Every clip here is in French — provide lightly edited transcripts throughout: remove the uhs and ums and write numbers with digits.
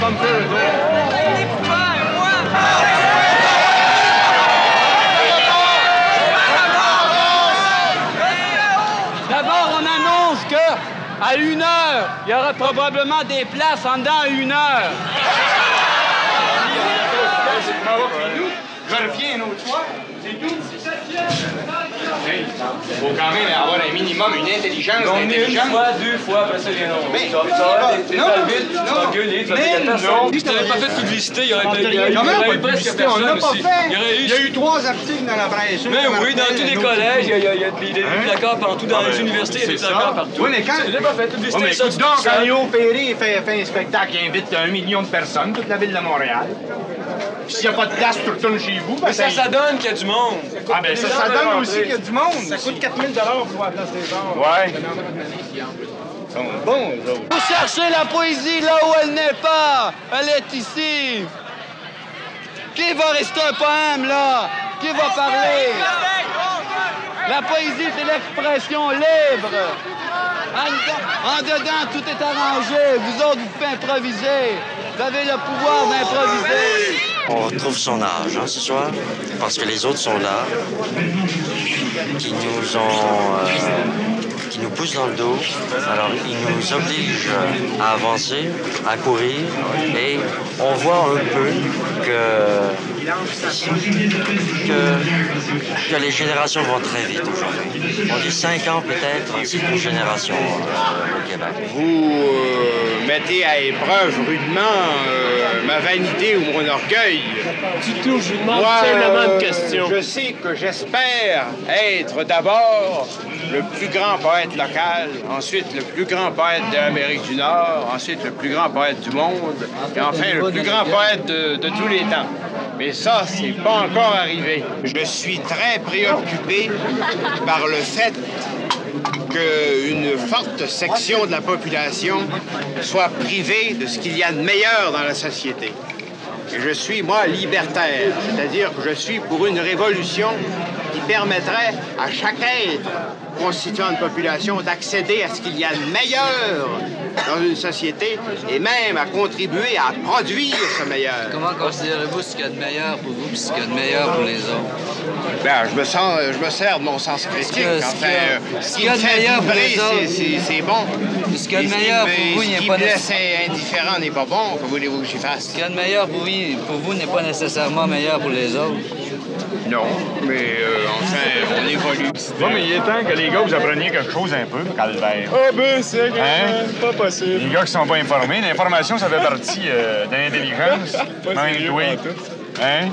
comme ça, eux autres. D'abord, on annonce qu'à 1 heure, il y aura probablement des places en dedans à 1 heure. Je reviens un autre soir. C'est tout. Il faut quand même avoir un minimum, une intelligence. On est une fois, 2 fois, après ça, les noms. Mais tu vas vite, tu vas gueuler, tu vas dire à personne. Si tu n'avais pas fait de publicité, il y aurait eu presque personne aussi. Il y a eu 3 articles dans la presse. Mais oui, dans tous les collèges, il y a des placards partout, dans les universités, il y a des placards partout. Oui, mais quand... Tu n'as pas fait de publicité, ça, écoute donc, quand Léo Ferré fait un spectacle, il invite 1 million de personnes, toute la ville de Montréal. Puis s'il n'y a pas de place, tu retournes chez vous. Mais ça donne qu'il y a du monde. Ah, ben ça donne aussi qu'il y a du monde. Ça coûte 4 000 pour la place des arts. Ouais. Ils sont bons, eux autres. Vous cherchez la poésie là où elle n'est pas. Elle est ici. Qui va rester un poème, là? Qui va parler? La poésie, c'est l'expression libre. En dedans, tout est arrangé. Vous autres, vous pouvez improviser. Vous avez le pouvoir d'improviser. On retrouve son âge ce soir, parce que les autres sont là, qui nous poussent dans le dos. Alors, ils nous obligent à avancer, à courir, et on voit un peu que les générations vont très vite aujourd'hui. On dit 5 ans peut-être, c'est une génération au Québec. Vous mettez à épreuve rudement ma vanité ou mon orgueil. Du tout, je vous demande simplement une question. Je sais que j'espère être d'abord le plus grand poète local, ensuite le plus grand poète de l'Amérique du Nord, ensuite le plus grand poète du monde, et enfin le plus grand poète de tous les temps. Mais ça, c'est pas encore arrivé. Je suis très préoccupé par le fait qu'une forte section de la population soit privée de ce qu'il y a de meilleur dans la société. Et je suis, moi, libertaire, c'est-à-dire que je suis pour une révolution qui permettrait à chaque être constituant une population d'accéder à ce qu'il y a de meilleur dans une société et même à contribuer à produire ce meilleur. Comment considérez-vous ce qu'il y a de meilleur pour vous et ce qu'il y a de meilleur pour les autres? Bien, je me sers de mon sens critique. Ce qu'il y a de meilleur pour les autres, c'est bon. Ce qu'il y a de meilleur pour vous, il n'est pas nécessairement indifférent n'est pas bon. Que voulez-vous que j'y fasse? Ce qu'il y a de meilleur pour vous n'est pas nécessairement meilleur pour les autres. Non, mais enfin, on évolue. Non, mais il est temps que les gars, vous appreniez quelque chose un peu, Calvaire. Ah ben, c'est pas Les possible. gars qui sont pas informés, l'information, ça fait partie de l'intelligence. Pas Même sérieux, toi. pas en tout. Hein?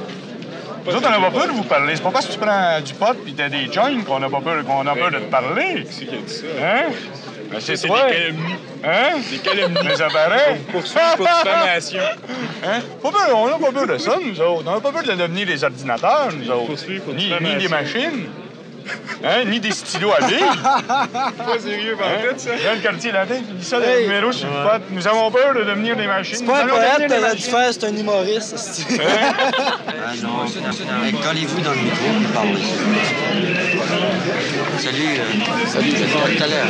Nous autres, on n'a pas peur de vous parler. C'est pas parce que tu prends du pot pis t'as des joints qu'on a pas peur, de te parler. C'est qui a dit ça? Hein? Ben, c'est C'est toi. des calomnies. Hein? Des calomnies. Mais ça paraît. Poursuivre pour diffamation. Hein? Pas peur, on n'a pas peur de ça, nous autres. On n'a pas peur de devenir des ordinateurs, nous autres. Poursuivre pour Ni diffamation. des machines. Hein? Ni des stylos à billes. Pas sérieux, pas en tout, ça. Dans le quartier latin, tu dis ça dans le numéro sur le pot. Nous avons peur de devenir des machines. C'est pas un Nous allons poète, devenir des t'aurais dû machines. faire, c'est un humoriste. c'est-tu. Ah non, mais collez-vous dans le micro et parlez. Salut. Salut, je vais voir tout à l'heure.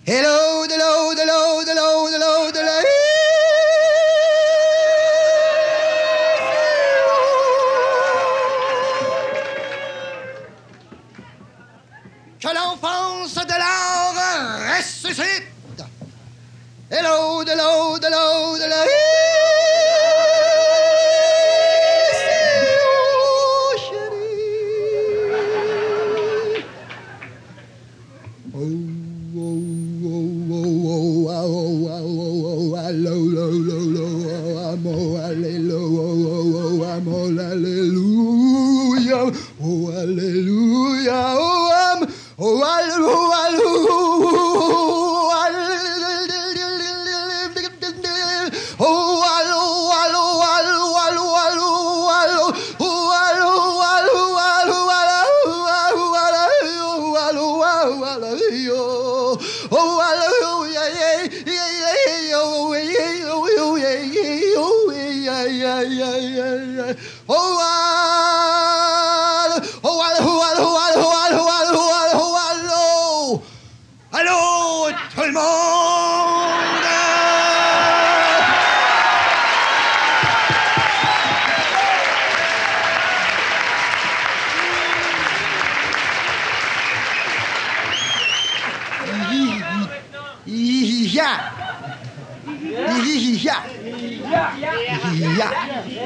Hello, hello, hello, hello, hello, hello. l'enfance de l'art ressuscite. Hello, de l'eau, de l'eau, de l'eau.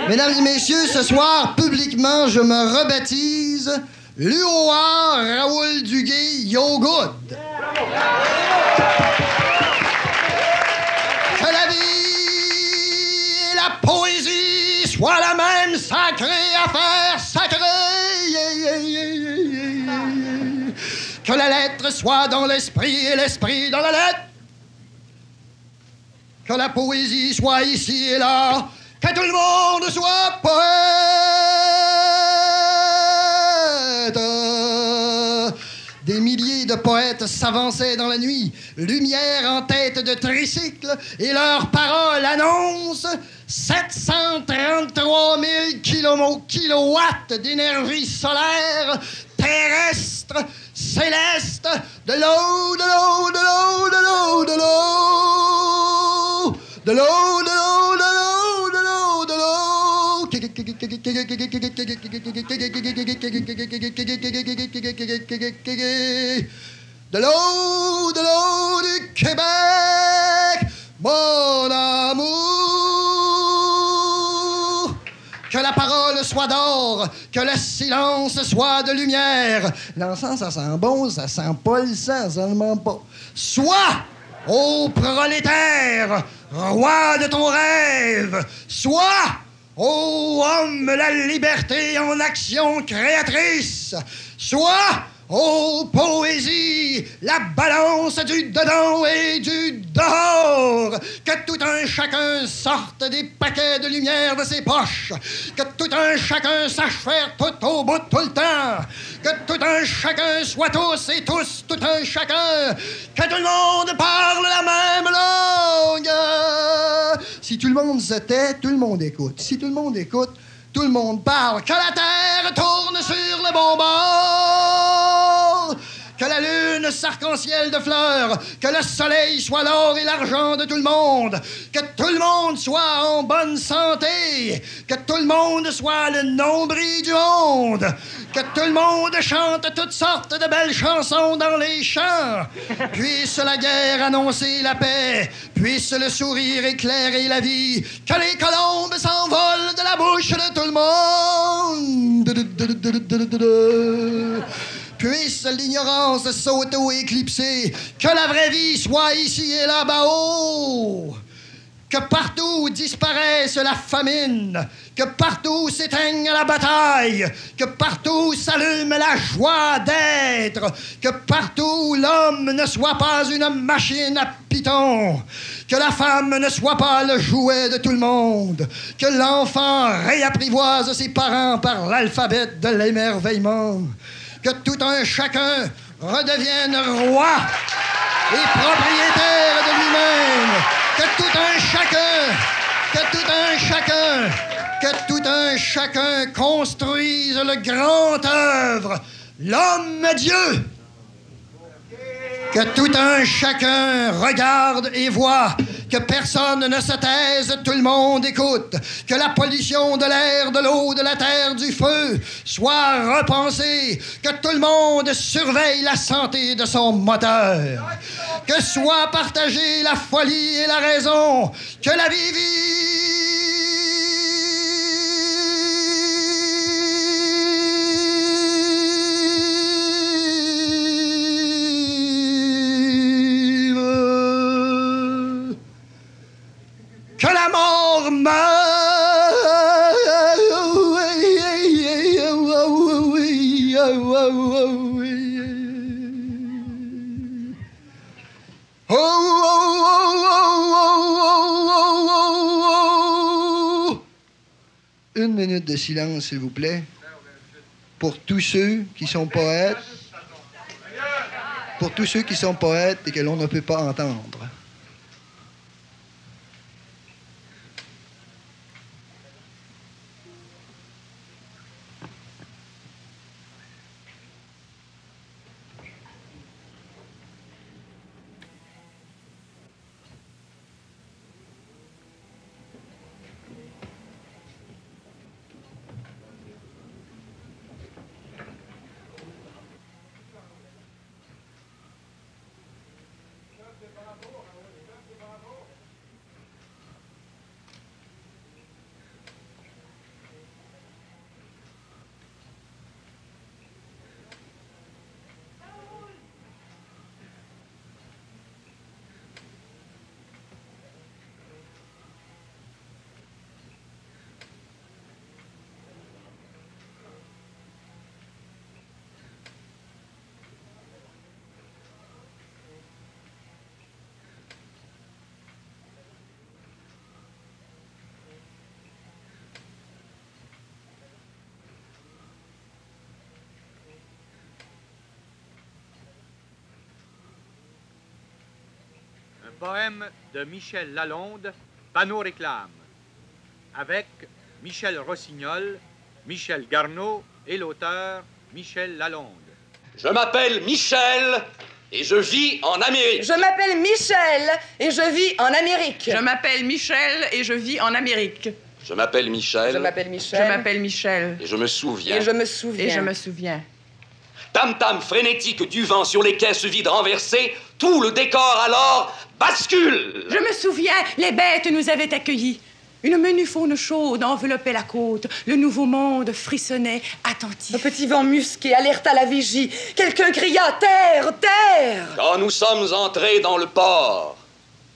Mesdames et messieurs, ce soir, publiquement, je me rebaptise Luoa Raoul Duguay Yo Good. Que la vie et la poésie soient la même sacrée affaire sacrée. Que la lettre soit dans l'esprit et l'esprit dans la lettre. Que la poésie soit ici et là. Que tout le monde soit poète. Des milliers de poètes s'avançaient dans la nuit, lumière en tête de tricycle, et leurs paroles annoncent 733 000 kilowatts d'énergie solaire, terrestre, céleste, de l'eau, de l'eau, de l'eau, de l'eau, de l'eau, de l'eau, de l'eau, de l'eau, de l'eau, de l'eau. De l'eau du Québec, mon amour. Que la parole soit d'or, que le silence soit de lumière. L'encens, ça sent bon, ça sent pas le sang, seulement pas. Sois, ô prolétaire, roi de ton rêve. Sois, ô homme, la liberté en action créatrice. Sois, ô poésie, la balance du dedans et du dehors. Que tout un chacun sorte des paquets de lumière de ses poches. Que tout un chacun sache faire tout au bout tout le temps. Que tout un chacun soit tous et tous tout un chacun. Que tout le monde parle la même langue. Si tout le monde se tait, tout le monde écoute. Si tout le monde écoute, tout le monde parle. Que la terre tourne sur le bon bord. Que la lune s'arc-en-ciel de fleurs, que le soleil soit l'or et l'argent de tout le monde, que tout le monde soit en bonne santé, que tout le monde soit le nombril du monde, que tout le monde chante toutes sortes de belles chansons dans les champs. Puisse la guerre annoncer la paix, puisse le sourire éclairer la vie, que les colombes s'envolent de la bouche de tout le monde. Puisse l'ignorance s'auto-éclipser, que la vraie vie soit ici et là-bas-haut, que partout disparaisse la famine, que partout s'éteigne la bataille, que partout s'allume la joie d'être, que partout l'homme ne soit pas une machine à piton, que la femme ne soit pas le jouet de tout le monde, que l'enfant réapprivoise ses parents par l'alphabet de l'émerveillement, que tout un chacun redevienne roi et propriétaire de lui-même, que tout un chacun construise le grand œuvre, l'homme-dieu. Que tout un chacun regarde et voit Que personne ne se taise, tout le monde écoute. Que la pollution de l'air, de l'eau, de la terre, du feu soit repensée. Que tout le monde surveille la santé de son moteur. Que soit partagée la folie et la raison. Que la vie que la mort meure. Une minute de silence, s'il vous plaît, pour tous ceux qui sont poètes, et que l'on ne peut pas entendre. Poème de Michel Lalonde, Panneau réclame, avec Michel Rossignol, Michel Garneau et l'auteur Michel Lalonde. Je m'appelle Michel et je vis en Amérique. Je m'appelle Michel et je vis en Amérique. Je m'appelle Michel et je vis en Amérique. Je m'appelle Michel. Je m'appelle Michel. Je m'appelle Michel. Et je me souviens. Et je me souviens. Et je me souviens. Tam-tam frénétique du vent sur les caisses vides renversées, tout le décor alors bascule. Je me souviens, les bêtes nous avaient accueillis. Une menue faune chaude enveloppait la côte. Le nouveau monde frissonnait attentif. Un petit vent musqué alerta la vigie. Quelqu'un cria « Terre, terre !» Quand nous sommes entrés dans le port,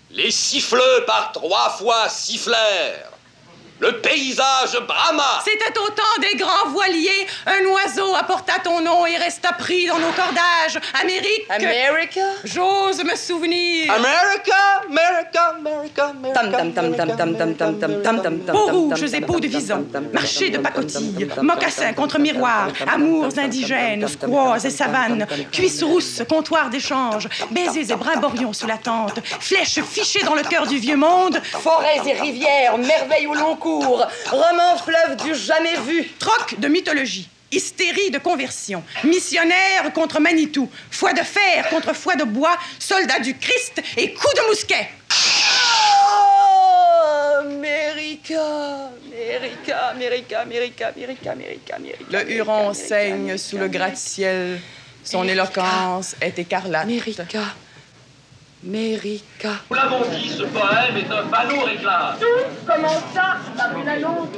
les siffleux par 3 fois sifflèrent. Le paysage brama. C'était au temps des grands voiliers. Un oiseau apporta ton nom et resta pris dans nos cordages. Amérique. America. J'ose me souvenir. America, America, America, America. Peaux rouges et peaux de vison. Marché de pacotille. Mocassins contre miroirs. Amours indigènes. Squaws et savanes. Cuisses rousses, comptoirs d'échange. Baisers et brimborions sous la tente. Flèches fichées dans le cœur du vieux monde. Forêts et rivières, merveilles au long cours. Roman fleuve du jamais vu. Troc de mythologie. Hystérie de conversion. Missionnaire contre Manitou. Foi de fer contre foi de bois. Soldat du Christ et coup de mousquet. Oh, America, America, America, America, America, America, America. Le Huron saigne sous le gratte-ciel. Son éloquence est écarlate. America. America. Nous l'avons dit, ce poème est un panneau réclame. Tout commença par une annonce.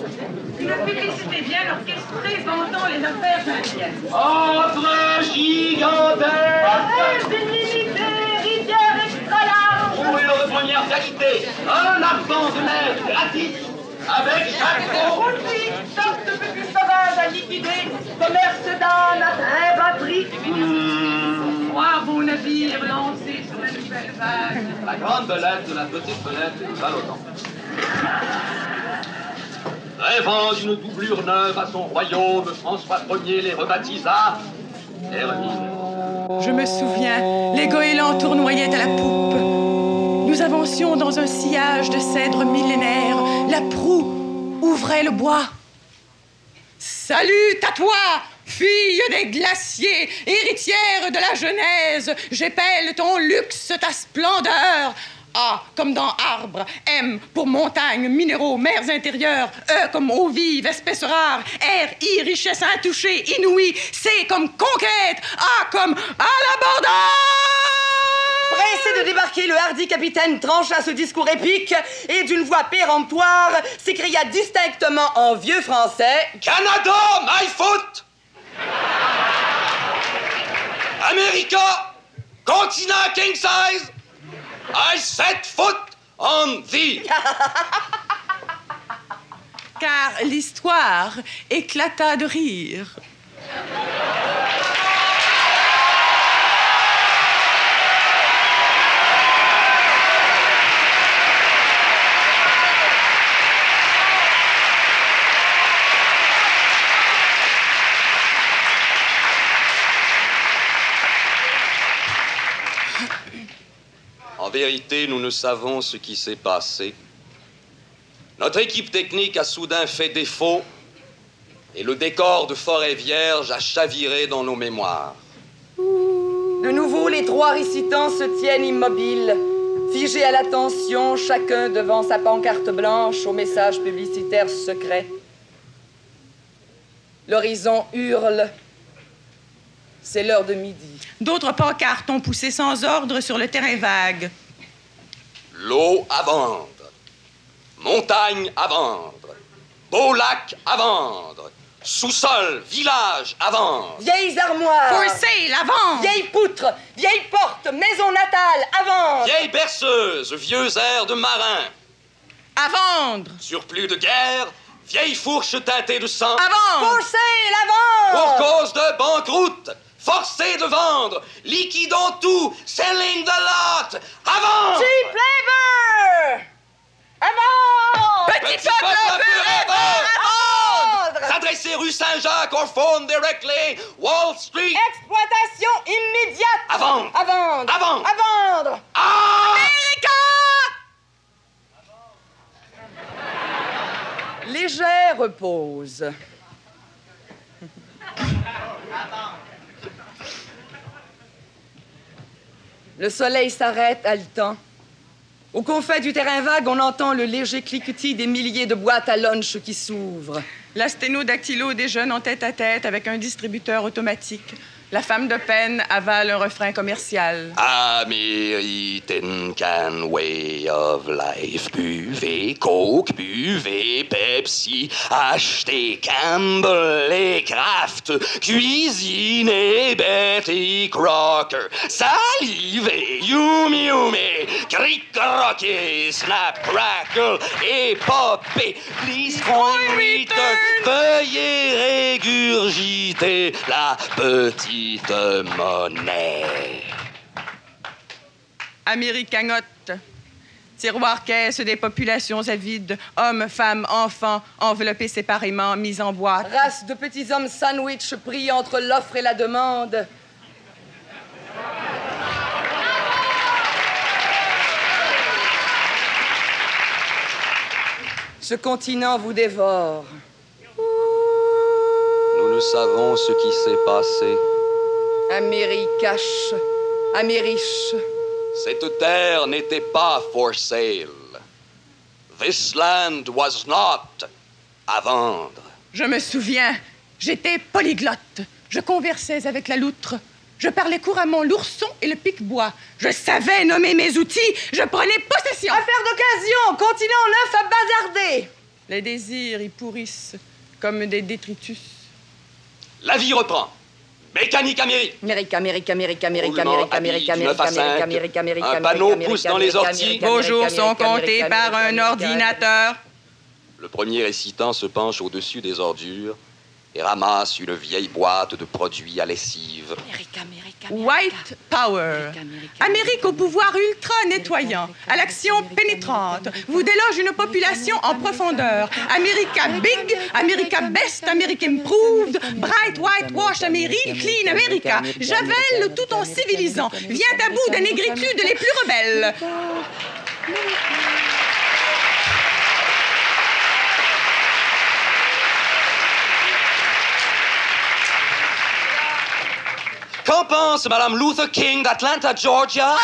Une publicité bien orchestrée vantant les affaires indiennes. Entre gigantesques. Rêve illimité, rivière extra large. Rouleau de première qualité. Un arpent de mer gratis. Avec chaque eau. Aussi, sorte de petit sauvage à liquider. Commerce d'âne à très bas prix. 3 beaux navires lancés sur la nouvelle vague. La grande belette de la petite belette du ballottant. Rêvant d'une doublure neuve à son royaume, François Ier les rebaptisa Hermine. Je me souviens, les goélands tournoyaient à la poupe. Nous avancions dans un sillage de cèdres millénaires. La proue ouvrait le bois. Salut à toi, fille des glaciers, héritière de la Genèse. J'épelle ton luxe, ta splendeur. A comme dans arbre, M pour montagne, minéraux, mers intérieures, E comme eau vive, espèces rares, R, I, richesse intouchée, inouïe, C comme conquête, A comme à l'abordage! Pressé de débarquer, le hardi capitaine trancha ce discours épique et d'une voix péremptoire s'écria distinctement en vieux français « Canada, my foot! America, continent king size, I set foot on thee! » Car l'histoire éclata de rire. En vérité, nous ne savons ce qui s'est passé. Notre équipe technique a soudain fait défaut et le décor de Forêt Vierge a chaviré dans nos mémoires. De nouveau, les trois récitants se tiennent immobiles, figés à l'attention, chacun devant sa pancarte blanche au message publicitaire secret. L'horizon hurle. C'est l'heure de midi. D'autres pancartes ont poussé sans ordre sur le terrain vague. L'eau à vendre, montagne à vendre, beau lac à vendre, sous-sol, village à vendre. Vieilles armoires. For sale, à vendre. Vieilles poutres, vieilles portes, maison natale, à vendre. Vieilles berceuses, vieux airs de marin. À vendre. Surplus de guerre, vieilles fourches teintées de sang. À vendre. For sale, à vendre. Pour cause de banqueroute, forcé de vendre, liquidons tout, selling the lot, à vendre. Cheap labor. À vendre. Petit peuple pur et vendre. À vendre. S'adresser rue Saint-Jacques or phone directly, Wall Street. Exploitation immédiate. À vendre. À vendre. À vendre. À vendre. America! Légère pause. Le soleil s'arrête haletant. Aux confins du terrain vague, on entend le léger cliquetis des milliers de boîtes à lunch qui s'ouvrent. La sténodactylo déjeune en tête-à-tête avec un distributeur automatique. La femme de peine avale un refrain commercial. American way of life. Buvez Coke, buvez Pepsi, achetez Campbell et Kraft, cuisinez Betty Crocker, salivez Yumi Yumi, Crick Croquet, Snap Crackle et Popé. Please coin return, veuillez régurgiter la petite monnaie. Américanote. Tiroir-caisse des populations avides, hommes, femmes, enfants, enveloppés séparément, mis en boîte. Race de petits hommes sandwich pris entre l'offre et la demande. Ce continent vous dévore. Nous ne savons ce qui s'est passé. Américache, Amériche. Cette terre n'était pas for sale. This land was not à vendre. Je me souviens, j'étais polyglotte. Je conversais avec la loutre. Je parlais couramment l'ourson et le pic-bois. Je savais nommer mes outils. Je prenais possession. Affaire d'occasion, continent neuf à bazarder. Les désirs y pourrissent comme des détritus. La vie reprend. Mécanique Amérique. Un panneau pousse dans les orties. Vos jours sont comptés par un ordinateur. Le premier récitant se penche au-dessus des ordures et ramasse une vieille boîte de produits à lessive. White Power. Amérique au pouvoir ultra nettoyant, à l'action pénétrante, vous déloge une population en profondeur. America Big, America Best, America Improved, Bright Whitewash Amérique, Clean America. Javel le tout en civilisant. Vient à bout des négritudes les plus rebelles. Qu'en pense Madame Luther King d'Atlanta, Georgia?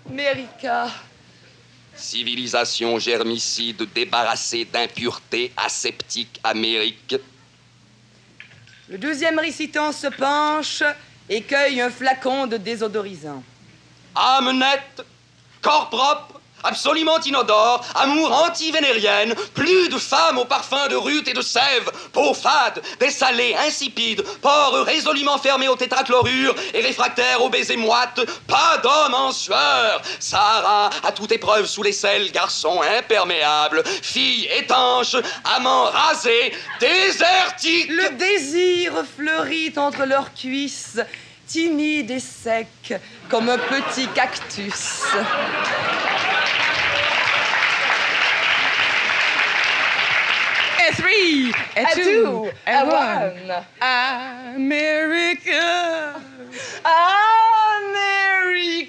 America. Civilisation germicide débarrassée d'impureté aseptique Amérique. Le 12e récitant se penche et cueille un flacon de désodorisant. Âme nette, corps propre, absolument inodore, amour anti-vénérienne, plus de femmes au parfum de rute et de sève, peau fade, dessalée, insipide, pores résolument fermés au tétrachlorure et réfractaires aux baisers moites, pas d'homme en sueur. Sahara, à toute épreuve sous l'aisselle, garçon imperméable, fille étanche, amant rasé, désertique. Le désir fleurit entre leurs cuisses, timide et sec, comme un petit cactus. A three, a two, a one. America.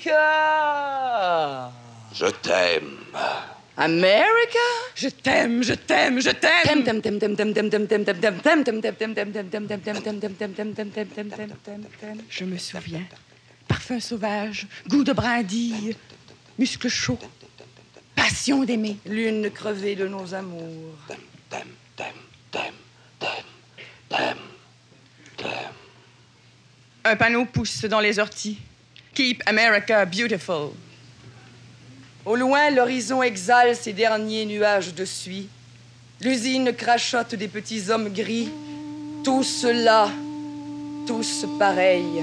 America. Je t'aime. America? Je t'aime, je t'aime, je t'aime. Je me souviens. Parfum sauvage, goût de brindille, muscles chauds, passion d'aimer. Lune crevée de nos amours. Un panneau pousse dans les orties. Keep America beautiful. Au loin, l'horizon exhale ses derniers nuages de suie. L'usine crachote des petits hommes gris. Tous là, tous pareils.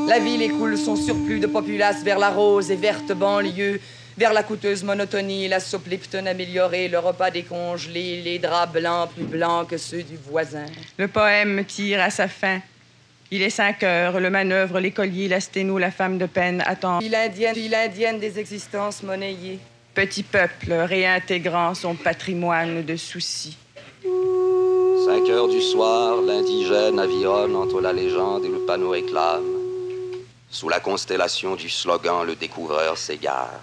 La ville écoule son surplus de populace vers la rose et verte banlieue, vers la coûteuse monotonie, la soupe Lipton améliorée, le repas décongelé, les draps blancs plus blancs que ceux du voisin. Le poème tire à sa fin. Il est 5 heures, le manœuvre, l'écolier, la sténo, la femme de peine attend. Ville indienne des existences monnayées. Petit peuple réintégrant son patrimoine de soucis. 5 heures du soir, l'indigène avironne entre la légende et le panneau réclame. Sous la constellation du slogan, le découvreur s'égare.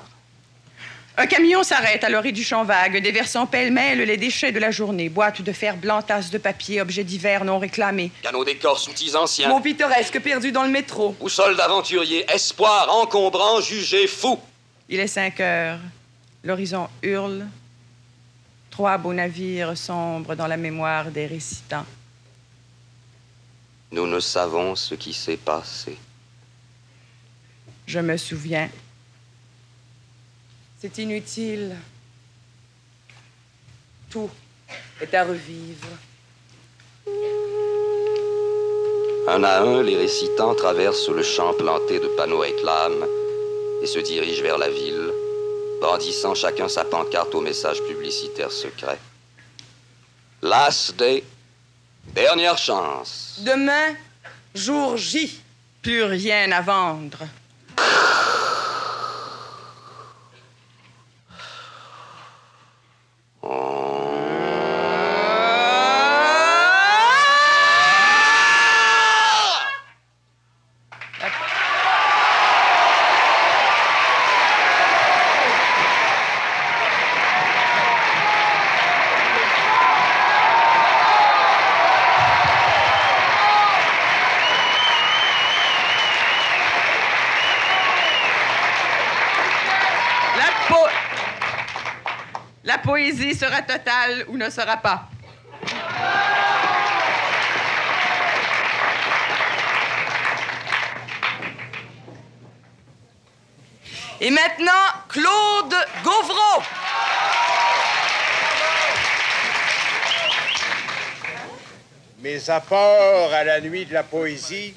Un camion s'arrête à l'orée du champ vague, déversant pêle-mêle les déchets de la journée. Boîtes de fer blanc, tasses de papier, objets divers non réclamés. Canaux d'écorce, outils anciens. Mots pittoresques perdus dans le métro. Boussole d'aventurier, espoir encombrant, jugé fou. Il est 5 heures. L'horizon hurle. 3 beaux navires sombrent dans la mémoire des récitants. Nous ne savons ce qui s'est passé. Je me souviens. C'est inutile. Tout est à revivre. Un à un, les récitants traversent le champ planté de panneaux réclames et se dirigent vers la ville, brandissant chacun sa pancarte au message publicitaire secret. Last day, dernière chance. Demain, jour J. Plus rien à vendre. La poésie sera totale ou ne sera pas. Et maintenant, Claude Gauvreau. Mes apports à la nuit de la poésie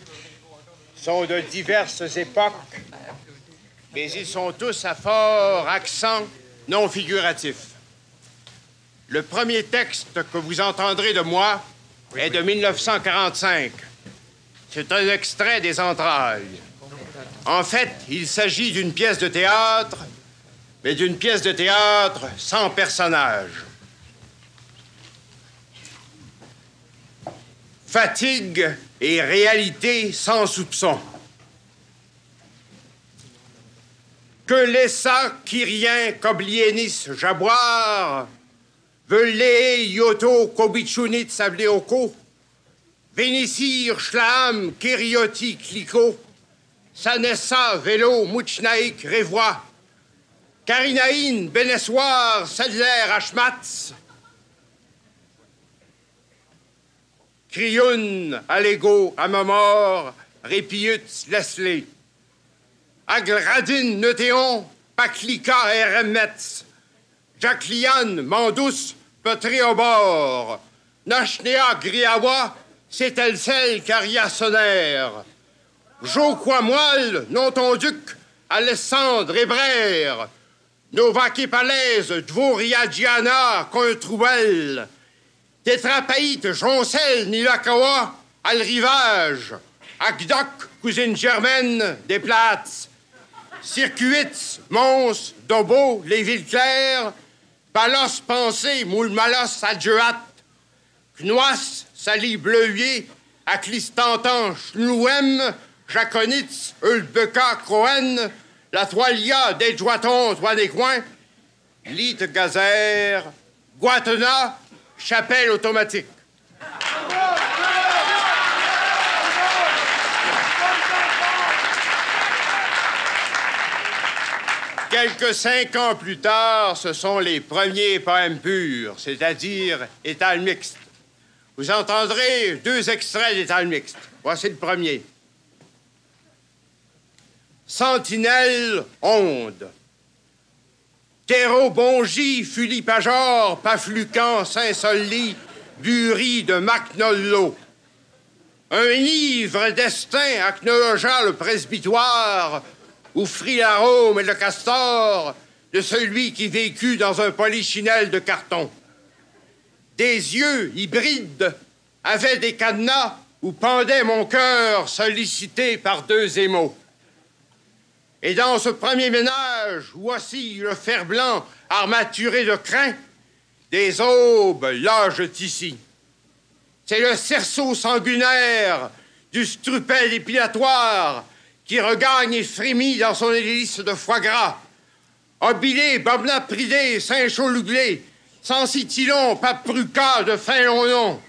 sont de diverses époques, mais ils sont tous à fort accent non figuratif. Le premier texte que vous entendrez de moi est de 1945. C'est un extrait des entrailles. En fait, il s'agit d'une pièce de théâtre, mais d'une pièce de théâtre sans personnage. Fatigue et réalité sans soupçon. Que laissa Kyrien Koblienis jaboire, Velé Yoto Kobichunit Savleoko, Vénissir Schlam Kérioti Clicot, Sanessa, Vélo, Mouchnaïk, Révois, Karinaïn, Benessoir, Sedler, Ashmatz, Krioun, Alego, Amamor, Répiut, Leslie, Agradin, Neutéon, Paklika, Eremetz, Jaclian, Mandous, Petréobor, Nachnéa, Griawa, Cételcel, Cariasonner, Joquamoil, Nontonduc, Alessandre, Hébrère, Novaképalaise, Dvoriadiana, Cointrouel, Tétrapaïte, Joncel, Nilakawa, Alrivage, Akdok, Cousine Germaine, Desplates, Circuits, Mons, Dobo, Les Villes Claires, Palos, Pensée, Moulmalos, Adjuat, Knoas, Sali, Bleuier, Aclistantan, Schnouem, Jaconitz, Ulbeka, Croen, La Toilia, Desjoiton, Toinécoin, Lite Gazer, Guatena, Chapelle automatique. Quelques 5 ans plus tard, ce sont les premiers poèmes purs, c'est-à-dire étal mixte. Vous entendrez 2 extraits d'étal mixte. Voici le premier. Sentinelle, onde. Terreau, Bongy, Fulipajor, Paflucan, Saint-Solly, Bury de Macnollo. Un ivre destin acnologea le presbytoire, où frit l'arôme et le castor de celui qui vécut dans un polichinelle de carton. Des yeux hybrides avaient des cadenas où pendait mon cœur sollicité par 2 émaux. Et dans ce premier ménage où oscille le fer blanc armaturé de crin, des aubes logent ici. C'est le cerceau sanguinaire du strupel épilatoire qui regagne et frémit dans son hélice de foie gras. Obilé, Bobna Pridé, Saint-Choluglé, Sensitilon, Papruca de fin long nom.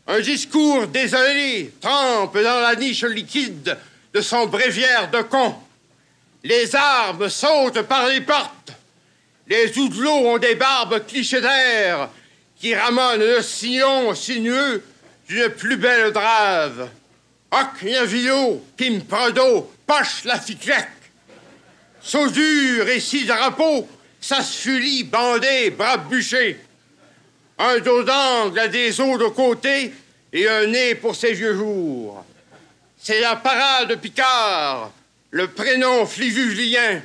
Un discours désolé trempe dans la niche liquide de son bréviaire de con. Les armes sautent par les portes. Les oudelots ont des barbes clichés d'air qui ramonnent le sillon sinueux d'une plus belle drave. Hoc Navilo, Pim Prado, Poche la Ficlec. Saudure et 6 drapeaux, Sasfuli, bandé, bras bûchés. Un dos d'angle à des os de côté et un nez pour ses vieux jours. C'est la parade Picard, le prénom flivulien.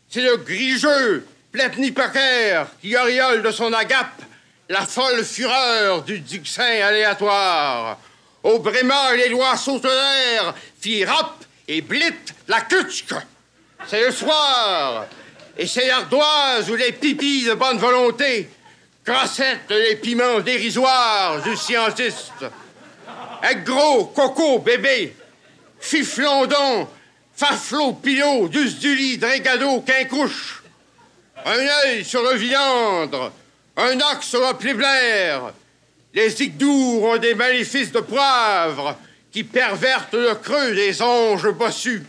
C'est le grigeux Plepnipoker qui auréole de son agape la folle fureur du duxin aléatoire. Au Bréma, les lois sautelèrent, fit rap et blit la kutschk. C'est le soir, et c'est l'ardoise où les pipis de bonne volonté crossettent les piments dérisoires du scientiste. Avec gros, coco, bébé, fiflondon, faflo, pilot, dusduli, drégado, quincouche. Un œil sur le viandre, un ox sur le pléblaire. Les igdours ont des maléfices de poivre qui pervertent le creux des anges bossus.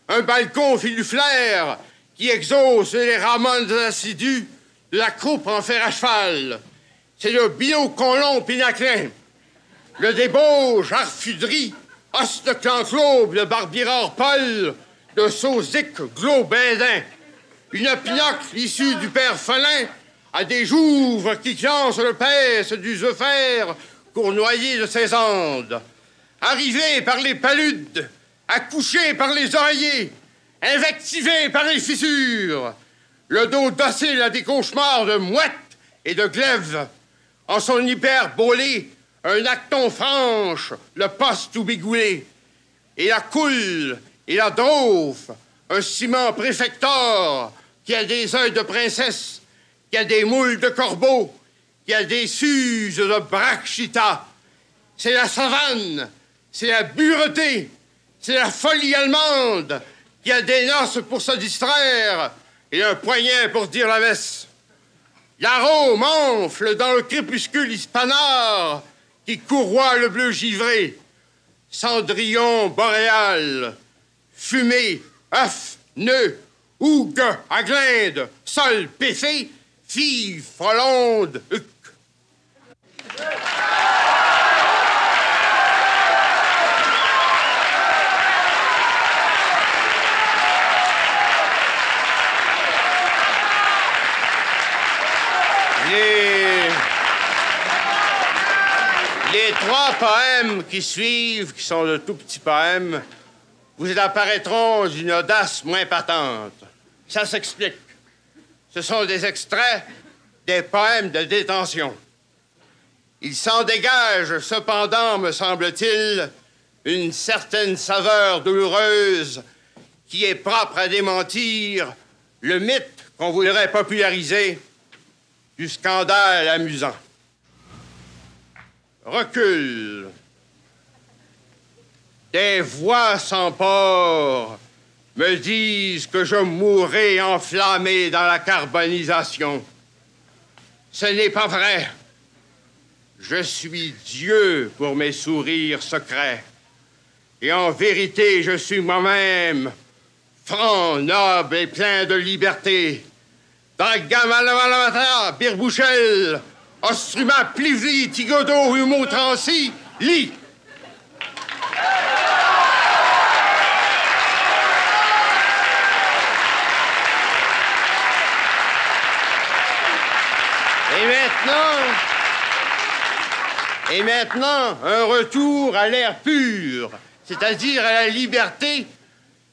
Un balcon filuflaire qui exauce les ramones assidus de la croupe en fer à cheval. C'est le bio-colon pinaclin. Le débauche arfuderie, os de clanclobe, de barbirard Paul, de sauzic globédin. Une pinocle issue du père Folin à des jouves qui clancent le pèse du Zephyr cournoyé de ses andes. Arrivé par les paludes, accouché par les oreillers, invectivé par les fissures, le dos docile à des cauchemars de mouettes et de glaives. En son hyperbolé, un acton franche, le poste tout bigoulé. Et la coule et la drauf, un ciment préfector qui a des œils de princesse, qui a des moules de corbeau, qui a des suses de brachita. C'est la savane, c'est la bureté, c'est la folie allemande qui a des noces pour se distraire et un poignet pour dire la messe. L'arôme enfle dans le crépuscule hispanard qui courroie le bleu givré. Cendrillon boréal, fumée, œuf, nœud, hougue, aglinde, sol, péfé, fille, frolonde, huc. Les trois poèmes qui suivent, qui sont de tout petits poèmes, vous apparaîtront d'une audace moins patente. Ça s'explique. Ce sont des extraits des poèmes de détention. Il s'en dégage, cependant, me semble-t-il, une certaine saveur douloureuse qui est propre à démentir le mythe qu'on voudrait populariser du scandale amusant. Recul. Des voix sans port me disent que je mourrai enflammé dans la carbonisation. Ce n'est pas vrai. Je suis Dieu pour mes sourires secrets. Et en vérité, je suis moi-même, franc, noble et plein de liberté. Dragamalamalamata, Birbouchel, Ostruma, Plivli, Tigodo, Humo, Trancy, Lit. Et maintenant, un retour à l'air pur, c'est-à-dire à la liberté,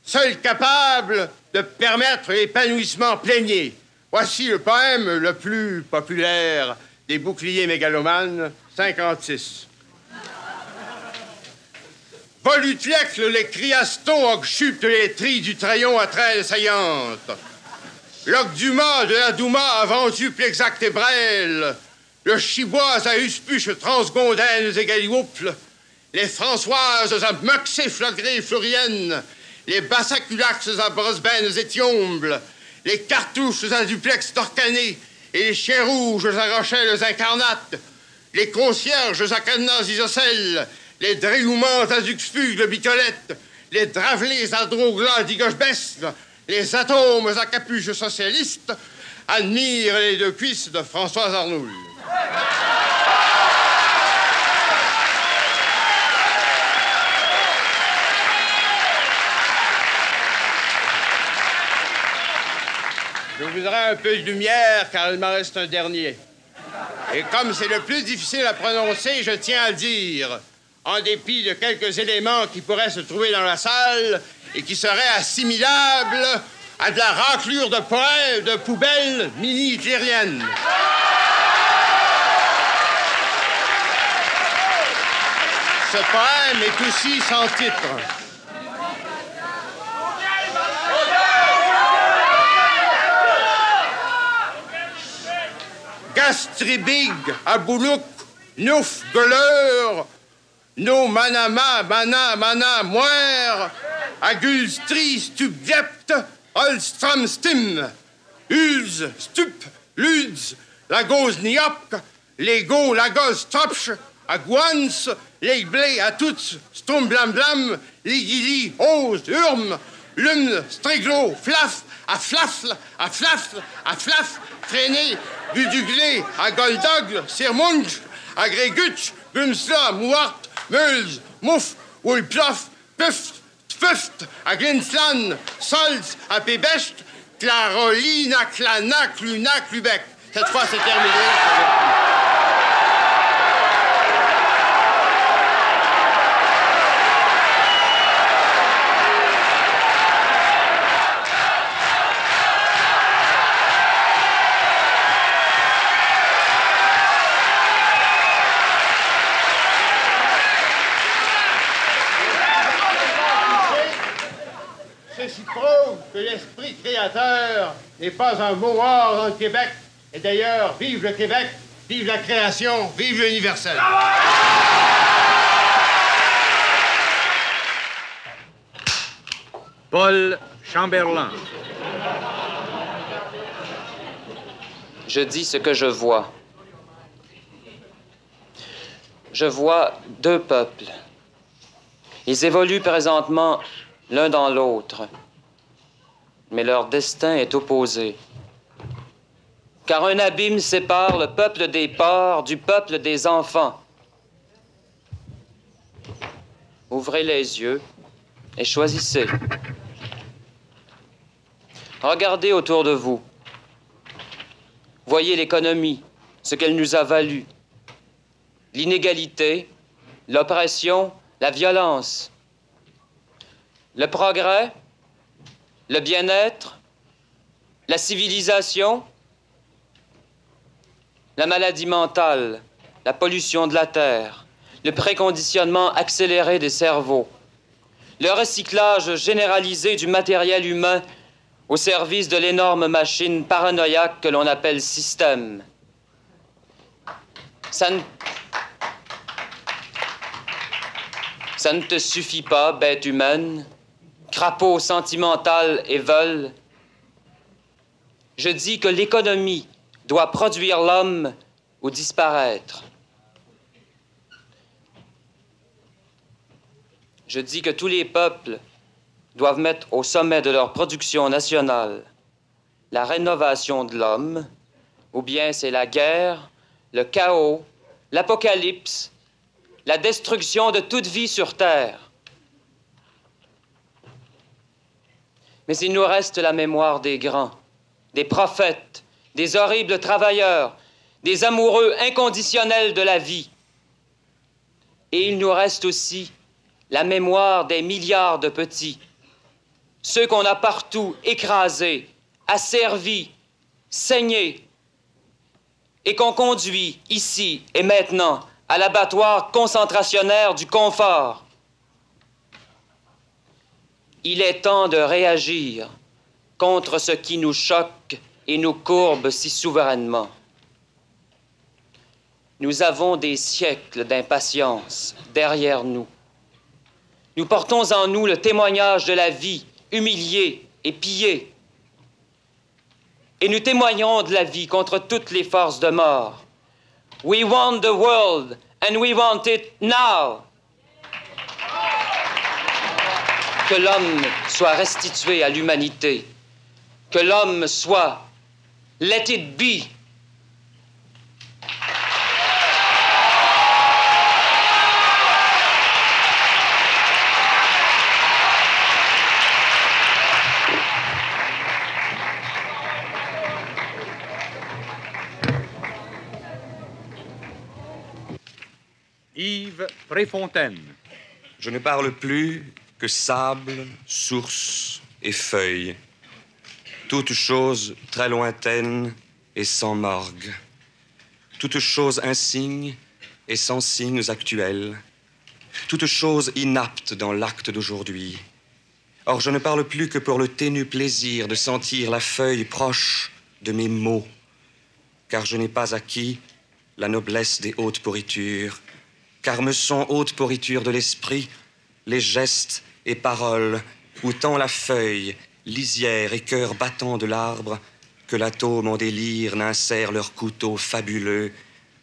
seule capable de permettre l'épanouissement plénier. Voici le poème le plus populaire des boucliers mégalomanes, 56. Volutlecle, les criastons occupent les trilles du trayon à traîne saillante. L'Ogduma de la Douma a vendu Plexact et Brel. Le Chiboise à Uspuche, Transgondaines et Galiouples. Les Françoises à Moxé, Flagré et Florienne. Les Bassaculax à Brosbenes et Thiombles. Les Cartouches à Duplex d'Orcané. Et les Chiens Rouges à Rochelles incarnates. Les Concierges à Cadenas Isocèle. Les Dréoumans à Zuxfugue de Bicolette. Les Dravelés à Droglas d'Igoche-Besle. Les Atomes à Capuche socialiste. Admire les deux cuisses de Françoise Arnoul. Je voudrais un peu de lumière, car il m'en reste un dernier. Et comme c'est le plus difficile à prononcer, je tiens à le dire, en dépit de quelques éléments qui pourraient se trouver dans la salle et qui seraient assimilables à de la raclure de poêles de poubelles mini-hitlériennes. Ce poème est aussi sans titre. Gastribig, Aboulouk, Nouf, Gueuleur, No Manama, Mana, Moire, Agulstri, Stupvept, Olstram, Stim, Ulz, Stup, Luds, Lagos, Niop, Lego, Lagos, Topch, Agouans, Legblé, Atouts, Stom, Blam, Blam, Ligili, Ose, Urm, Lumn, Stréglo, Flaf, à Flafle, à Flafle, à Flaf, Freiné, Buduglé, à Goldogle, Sirmunch, à Grégutch, Gumsla, Mouart, Meulz, Mouf, Woulplof, Puft, Tfuft, à Glinslan, Solz, à Pébecht, Clarolina, Clanac, Lunac, Lubec. Cette fois, c'est terminé. Ceci prouve que l'esprit créateur n'est pas un mot hors dans le Québec. Et d'ailleurs, vive le Québec, vive la création, vive l'universel. Paul Chamberlain. Je dis ce que je vois. Je vois deux peuples. Ils évoluent présentement l'un dans l'autre. Mais leur destin est opposé. Car un abîme sépare le peuple des porcs du peuple des enfants. Ouvrez les yeux et choisissez. Regardez autour de vous. Voyez l'économie, ce qu'elle nous a valu. L'inégalité, l'oppression, la violence. Le progrès, le bien-être, la civilisation, la maladie mentale, la pollution de la terre, le préconditionnement accéléré des cerveaux, le recyclage généralisé du matériel humain au service de l'énorme machine paranoïaque que l'on appelle système. Ça ne te suffit pas, bête humaine, crapaud sentimental et veule. Je dis que l'économie doit produire l'homme ou disparaître. Je dis que tous les peuples doivent mettre au sommet de leur production nationale la rénovation de l'homme, ou bien c'est la guerre, le chaos, l'apocalypse, la destruction de toute vie sur Terre. Mais il nous reste la mémoire des grands, des prophètes, des horribles travailleurs, des amoureux inconditionnels de la vie. Et il nous reste aussi la mémoire des milliards de petits, ceux qu'on a partout écrasés, asservis, saignés, et qu'on conduit ici et maintenant à l'abattoir concentrationnaire du confort. Il est temps de réagir contre ce qui nous choque et nous courbe si souverainement. Nous avons des siècles d'impatience derrière nous. Nous portons en nous le témoignage de la vie humiliée et pillée. Et nous témoignons de la vie contre toutes les forces de mort. We want the world and we want it now. Que l'homme soit restitué à l'humanité. Que l'homme soit let it be. Yves Préfontaine. Je ne parle plus que sable, source et feuilles. Toute chose très lointaine et sans morgue. Toute chose insigne et sans signes actuels. Toute chose inapte dans l'acte d'aujourd'hui. Or, je ne parle plus que pour le ténu plaisir de sentir la feuille proche de mes mots, car je n'ai pas acquis la noblesse des hautes pourritures, car me sont hautes pourritures de l'esprit les gestes et paroles où tant la feuille, lisière et cœur battant de l'arbre que l'atome en délire n'insère leur couteau fabuleux,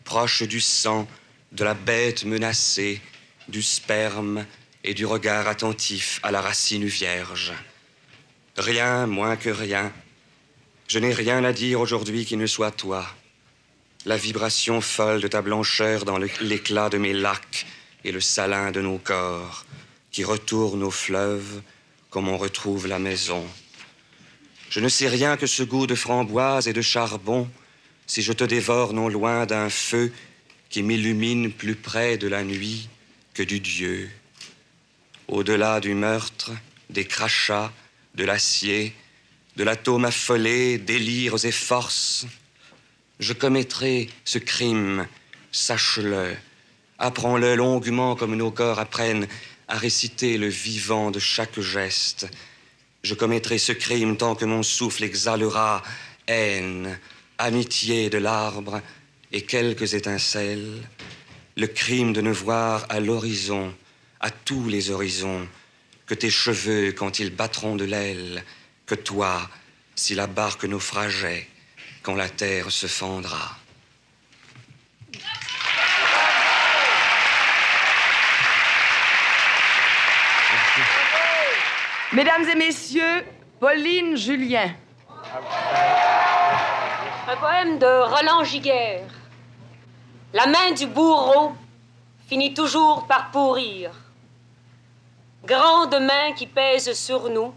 proche du sang, de la bête menacée, du sperme et du regard attentif à la racine vierge. Rien moins que rien. Je n'ai rien à dire aujourd'hui qui ne soit toi. La vibration folle de ta blancheur dans l'éclat de mes lacs et le salin de nos corps qui retournent au fleuve comme on retrouve la maison. Je ne sais rien que ce goût de framboise et de charbon si je te dévore non loin d'un feu qui m'illumine plus près de la nuit que du Dieu. Au-delà du meurtre, des crachats, de l'acier, de l'atome affolé, délires et forces, je commettrai ce crime, sache-le. Apprends-le longuement comme nos corps apprennent à réciter le vivant de chaque geste. Je commettrai ce crime tant que mon souffle exhalera haine, amitié de l'arbre et quelques étincelles. Le crime de ne voir à l'horizon, à tous les horizons, que tes cheveux quand ils battront de l'aile, que toi, si la barque naufrageait, quand la terre se fendra. Mesdames et messieurs, Pauline Julien. Un poème de Roland Giguère. La main du bourreau finit toujours par pourrir. Grande main qui pèse sur nous,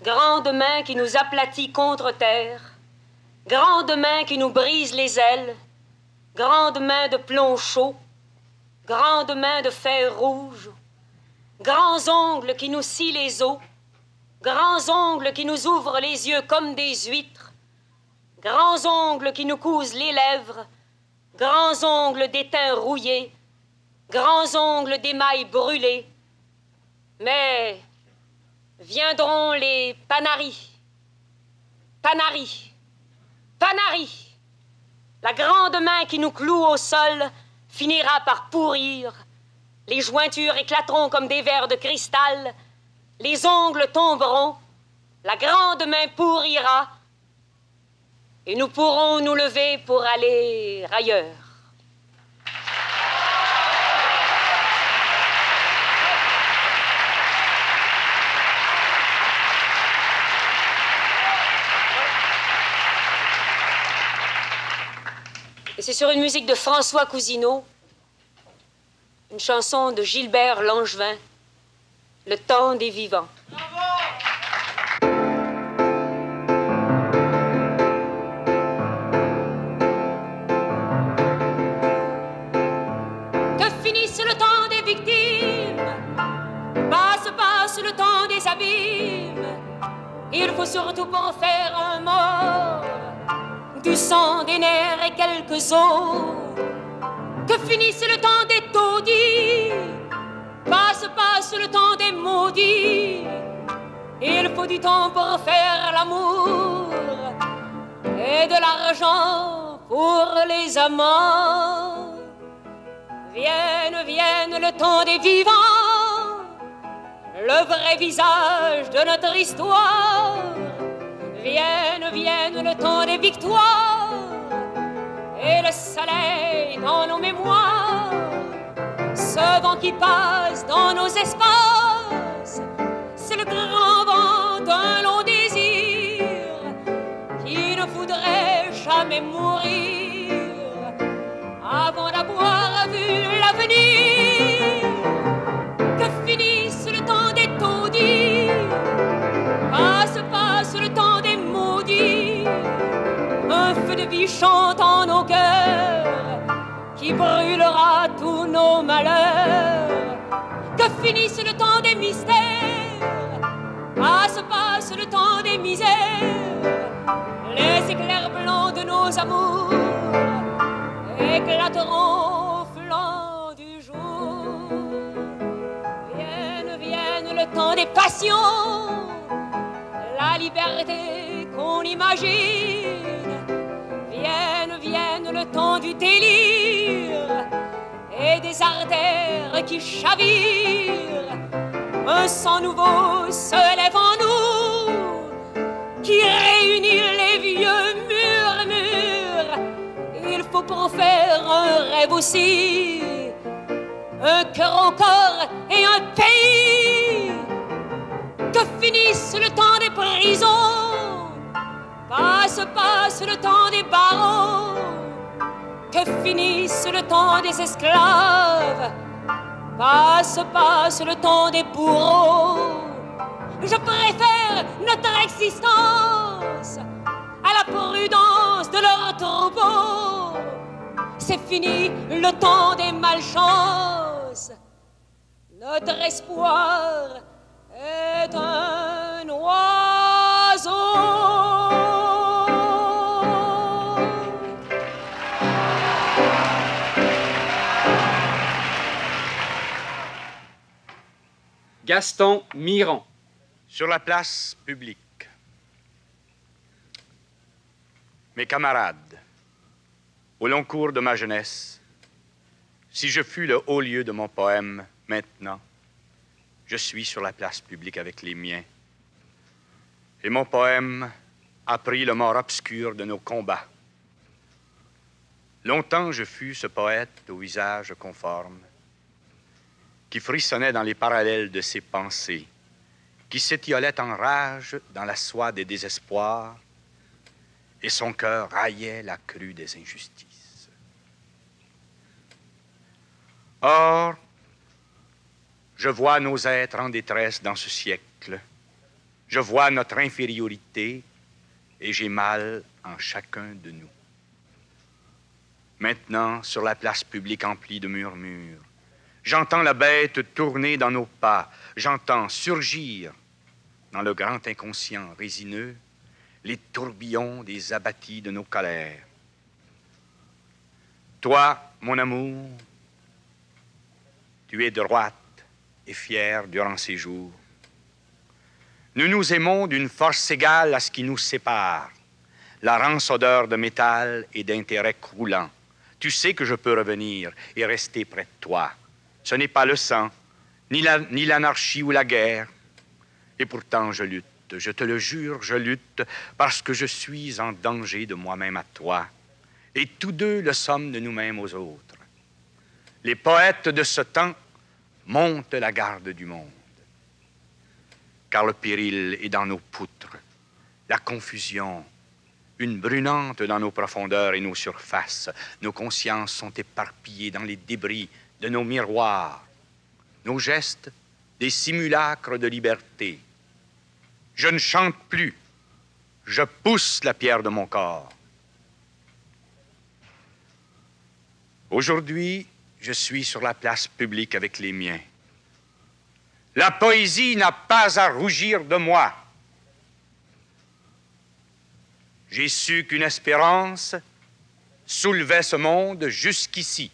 grande main qui nous aplatit contre terre, grande main qui nous brise les ailes, grande main de plomb chaud, grande main de fer rouge, grands ongles qui nous scient les os, grands ongles qui nous ouvrent les yeux comme des huîtres, grands ongles qui nous cousent les lèvres, grands ongles d'étain rouillé, grands ongles d'émail brûlé. Mais viendront les panaris, panaris, panaris. La grande main qui nous cloue au sol finira par pourrir. Les jointures éclateront comme des verres de cristal. Les ongles tomberont. La grande main pourrira. Et nous pourrons nous lever pour aller ailleurs. Et c'est sur une musique de François Cousineau, une chanson de Gilbert Langevin, Le temps des vivants. Que finisse le temps des victimes, passe le temps des abîmes. Il faut surtout pour faire un mort du sang, des nerfs et quelques os. Que finisse le temps des taudis, passe le temps des maudits. Il faut du temps pour faire l'amour et de l'argent pour les amants. Vienne, vienne le temps des vivants, le vrai visage de notre histoire. Vienne, vienne le temps des victoires et le soleil dans nos mémoires. Ce vent qui passe dans nos espaces, c'est le grand vent d'un long désir qui ne voudrait jamais mourir avant d'avoir vu l'avenir. Que finisse le temps des taudis, passe le temps des maudits. Un feu de vie chante en nos cœurs qui brûlera tous nos malheurs. Que finisse le temps des mystères, passe le temps des misères. Les éclairs blancs de nos amours éclateront au flanc du jour. Vienne, vienne le temps des passions, la liberté qu'on imagine. Vienne, vienne le temps du délire et des artères qui chavirent. Un sang nouveau se lève en nous qui réunit les vieux murmures. Il faut pour faire un rêve aussi, un cœur encore et un pays. Que finisse le temps des prisons, passe le temps des barreaux. Que finisse le temps des esclaves, passe le temps des bourreaux. Je préfère notre existence à la prudence de leur troupeau. C'est fini le temps des malchances. Notre espoir est un oiseau. Gaston Miron. Sur la place publique. Mes camarades, au long cours de ma jeunesse, si je fus le haut lieu de mon poème maintenant, je suis sur la place publique avec les miens. Et mon poème a pris le mort obscur de nos combats. Longtemps je fus ce poète au visage conforme, qui frissonnait dans les parallèles de ses pensées, qui s'étiolait en rage dans la soie des désespoirs, et son cœur raillait la crue des injustices. Or, je vois nos êtres en détresse dans ce siècle. Je vois notre infériorité et j'ai mal en chacun de nous. Maintenant, sur la place publique emplie de murmures, j'entends la bête tourner dans nos pas. J'entends surgir dans le grand inconscient résineux les tourbillons des abattis de nos colères. Toi, mon amour, tu es droite et fière durant ces jours. Nous nous aimons d'une force égale à ce qui nous sépare, la rance odeur de métal et d'intérêt croulant. Tu sais que je peux revenir et rester près de toi. Ce n'est pas le sang, ni l'anarchie ou la guerre. Et pourtant, je lutte, je te le jure, je lutte, parce que je suis en danger de moi-même à toi. Et tous deux le sommes de nous-mêmes aux autres. Les poètes de ce temps montent la garde du monde. Car le péril est dans nos poutres, la confusion, une brunante dans nos profondeurs et nos surfaces. Nos consciences sont éparpillées dans les débris de nos miroirs. Nos gestes, des simulacres de liberté. Je ne chante plus, je pousse la pierre de mon corps. Aujourd'hui, je suis sur la place publique avec les miens. La poésie n'a pas à rougir de moi. J'ai su qu'une espérance soulevait ce monde jusqu'ici.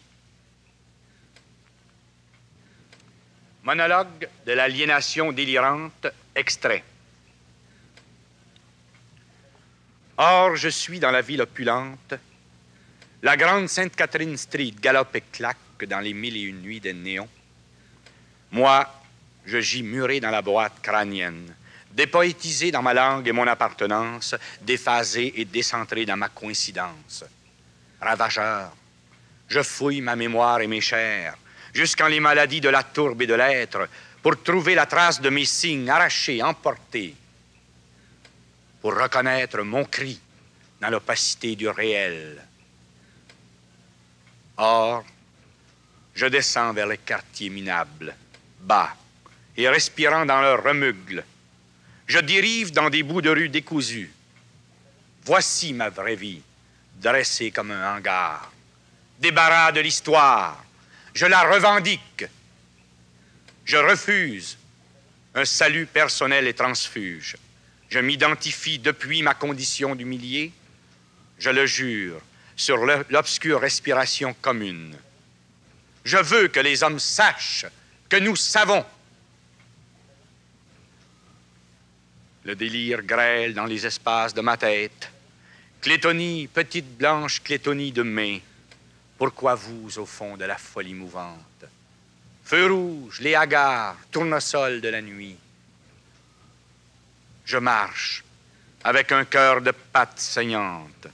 Monologue de l'aliénation délirante, extrait. Or, je suis dans la ville opulente. La grande Sainte-Catherine Street galope et claque dans les 1001 nuits des néons. Moi, je gis muré dans la boîte crânienne, dépoétisé dans ma langue et mon appartenance, déphasé et décentré dans ma coïncidence. Ravageur, je fouille ma mémoire et mes chairs, jusqu'en les maladies de la tourbe et de l'être, pour trouver la trace de mes signes arrachés, emportés, pour reconnaître mon cri dans l'opacité du réel. Or, je descends vers les quartiers minables, bas, et respirant dans leur remugles. Je dérive dans des bouts de rue décousus. Voici ma vraie vie, dressée comme un hangar. Débarras de l'histoire, je la revendique. Je refuse un salut personnel et transfuge. Je m'identifie depuis ma condition d'humilié. Je le jure sur l'obscure respiration commune. Je veux que les hommes sachent que nous savons. Le délire grêle dans les espaces de ma tête. Clétonie, petite blanche Clétonie de mai. Pourquoi vous, au fond de la folie mouvante? Feu rouge, les hagards, tournesol de la nuit. Je marche avec un cœur de pâte saignante.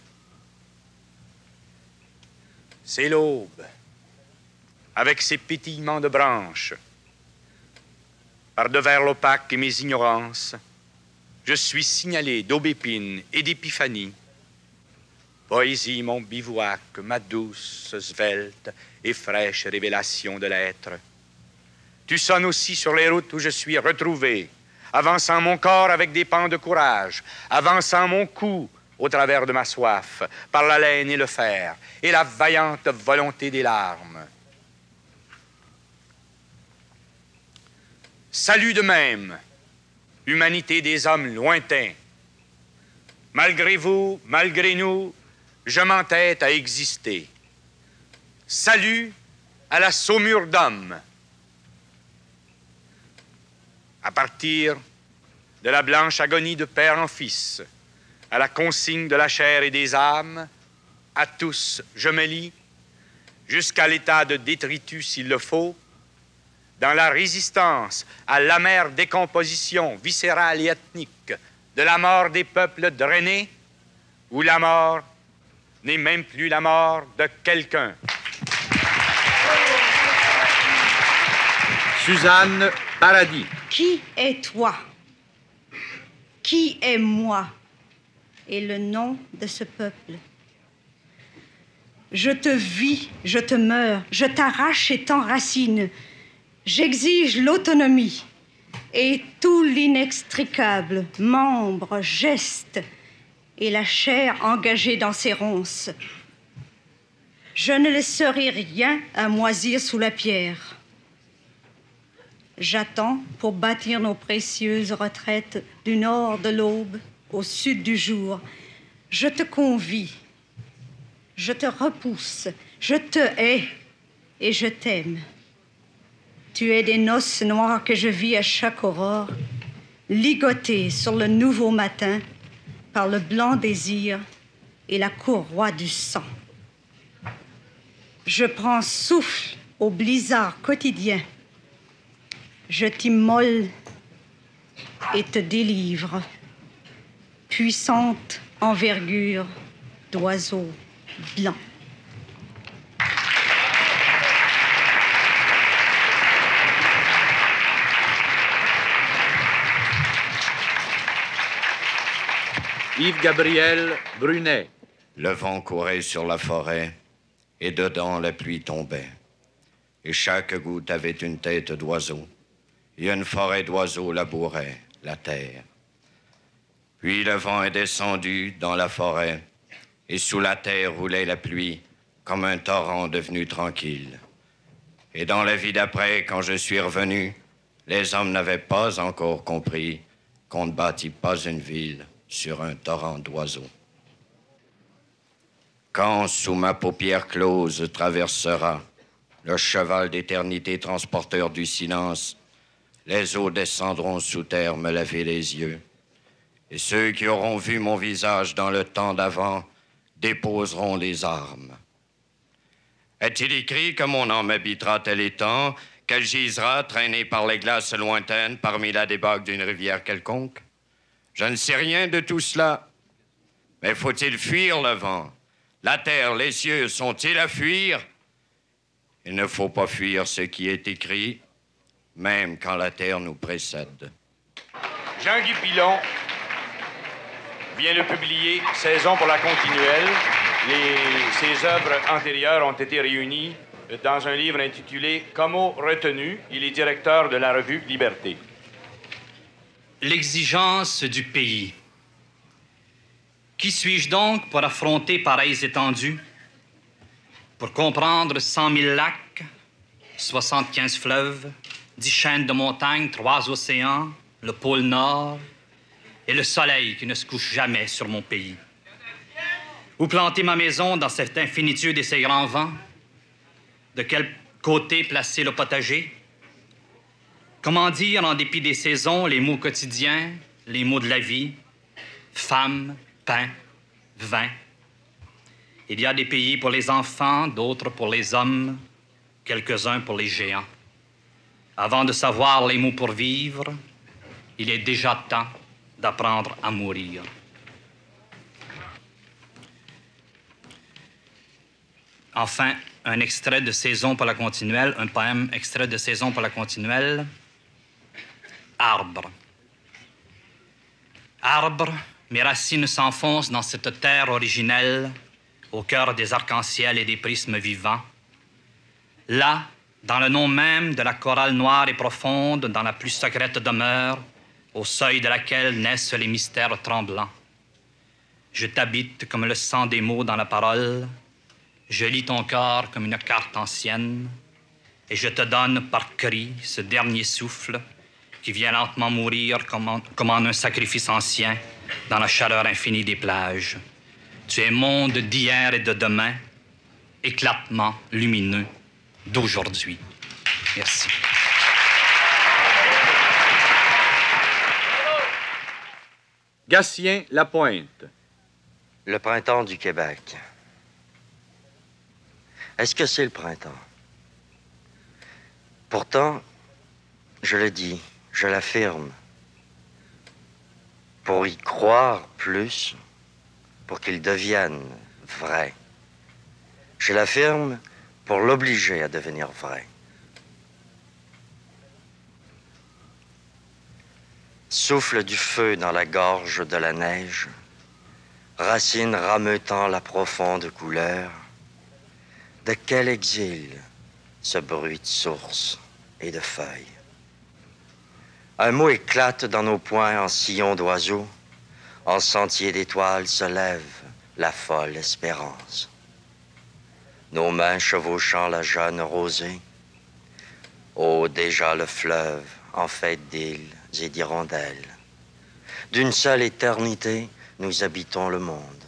C'est l'aube, avec ses pétillements de branches. Par devers l'opaque et mes ignorances, je suis signalé d'aubépine et d'épiphanie. Poésie, mon bivouac, ma douce, svelte et fraîche révélation de l'être. Tu sonnes aussi sur les routes où je suis retrouvé, avançant mon corps avec des pans de courage, avançant mon cou au travers de ma soif, par la laine et le fer, et la vaillante volonté des larmes. Salut de même, humanité des hommes lointains. Malgré vous, malgré nous, je m'entête à exister. Salut à la saumure d'hommes. À partir de la blanche agonie de père en fils, à la consigne de la chair et des âmes, à tous je me lie, jusqu'à l'état de détritus s'il le faut, dans la résistance à l'amère décomposition viscérale et ethnique de la mort des peuples drainés, où la mort n'est même plus la mort de quelqu'un. Suzanne Paradis. Qui es-toi? Qui est moi et le nom de ce peuple? Je te vis, je te meurs, je t'arrache et t'enracine. J'exige l'autonomie et tout l'inextricable, membres, gestes et la chair engagée dans ses ronces. Je ne laisserai rien à moisir sous la pierre. J'attends pour bâtir nos précieuses retraites du nord de l'aube au sud du jour. Je te convie, je te repousse, je te hais et je t'aime. Tu es des noces noires que je vis à chaque aurore, ligotées sur le nouveau matin par le blanc désir et la courroie du sang. Je prends souffle au blizzard quotidien. Je t'immole et te délivre, puissante envergure d'oiseau blanc. Yves-Gabriel Brunet. Le vent courait sur la forêt, et dedans la pluie tombait. Et chaque goutte avait une tête d'oiseau, et une forêt d'oiseaux labourait la terre. Puis le vent est descendu dans la forêt, et sous la terre roulait la pluie, comme un torrent devenu tranquille. Et dans la vie d'après, quand je suis revenu, les hommes n'avaient pas encore compris qu'on ne bâtit pas une ville sur un torrent d'oiseaux. Quand, sous ma paupière close, traversera le cheval d'éternité transporteur du silence, les eaux descendront sous terre me laver les yeux. Et ceux qui auront vu mon visage dans le temps d'avant déposeront les armes. Est-il écrit que mon âme habitera tel étang, qu'elle gisera traînée par les glaces lointaines parmi la débâcle d'une rivière quelconque? Je ne sais rien de tout cela. Mais faut-il fuir le vent? La terre, les cieux, sont-ils à fuir? Il ne faut pas fuir ce qui est écrit, même quand la terre nous précède. Jean-Guy Pilon vient de publier Saison pour la continuelle. Ses œuvres antérieures ont été réunies dans un livre intitulé Como retenu. Il est directeur de la revue Liberté. L'exigence du pays. Qui suis-je donc pour affronter pareilles étendues? Pour comprendre 100 000 lacs, 75 fleuves, 10 chaînes de montagnes, 3 océans, le pôle Nord et le soleil qui ne se couche jamais sur mon pays. Où planter ma maison dans cette infinitude et ces grands vents? De quel côté placer le potager? Comment dire, en dépit des saisons, les mots quotidiens, les mots de la vie, femme, pain, vin? Il y a des pays pour les enfants, d'autres pour les hommes, quelques-uns pour les géants. Avant de savoir les mots pour vivre, il est déjà temps d'apprendre à mourir. Enfin, un extrait de Saison pour la continuelle, un poème extrait de Saison pour la continuelle. Arbre. Arbre, mes racines s'enfoncent dans cette terre originelle, au cœur des arcs-en-ciel et des prismes vivants. Là, dans le nom même de la chorale noire et profonde, dans la plus secrète demeure, au seuil de laquelle naissent les mystères tremblants. Je t'habite comme le sang des mots dans la parole, je lis ton corps comme une carte ancienne, et je te donne par cri ce dernier souffle qui vient lentement mourir comme en un sacrifice ancien dans la chaleur infinie des plages. Tu es monde d'hier et de demain, éclatement lumineux d'aujourd'hui. Merci. Gatien Lapointe. Le printemps du Québec. Est-ce que c'est le printemps? Pourtant, je le dis, je l'affirme. Pour y croire plus, pour qu'il devienne vrai. Je l'affirme pour l'obliger à devenir vrai. Souffle du feu dans la gorge de la neige, racines rameutant la profonde couleur. De quel exil ce bruit de source et de feuilles? Un mot éclate dans nos poings en sillon d'oiseaux. En sentier d'étoiles se lève la folle espérance. Nos mains chevauchant la jeune rosée. Oh, déjà le fleuve en fait d'îles et d'hirondelles. D'une seule éternité, nous habitons le monde.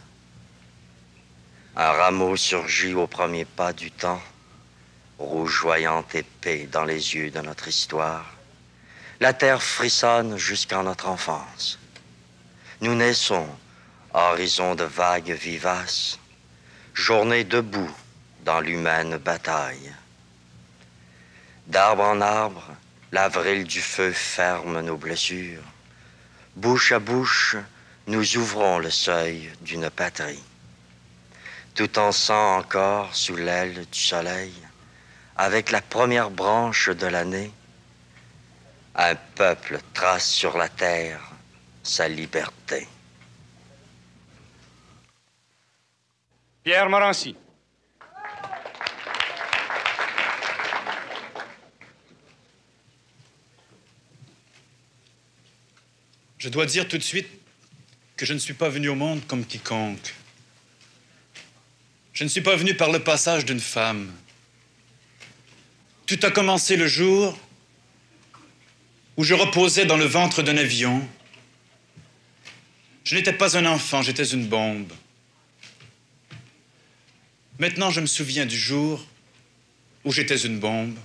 Un rameau surgit au premier pas du temps, rougeoyante épée dans les yeux de notre histoire. La terre frissonne jusqu'en notre enfance. Nous naissons, horizon de vagues vivaces, journée debout dans l'humaine bataille. D'arbre en arbre, l'avril du feu ferme nos blessures. Bouche à bouche, nous ouvrons le seuil d'une patrie. Tout en sang encore sous l'aile du soleil, avec la première branche de l'année, un peuple trace sur la terre sa liberté. Pierre Morancy. Je dois dire tout de suite que je ne suis pas venu au monde comme quiconque. Je ne suis pas venu par le passage d'une femme. Tout a commencé le jour où je reposais dans le ventre d'un avion. Je n'étais pas un enfant, j'étais une bombe. Maintenant, je me souviens du jour où j'étais une bombe.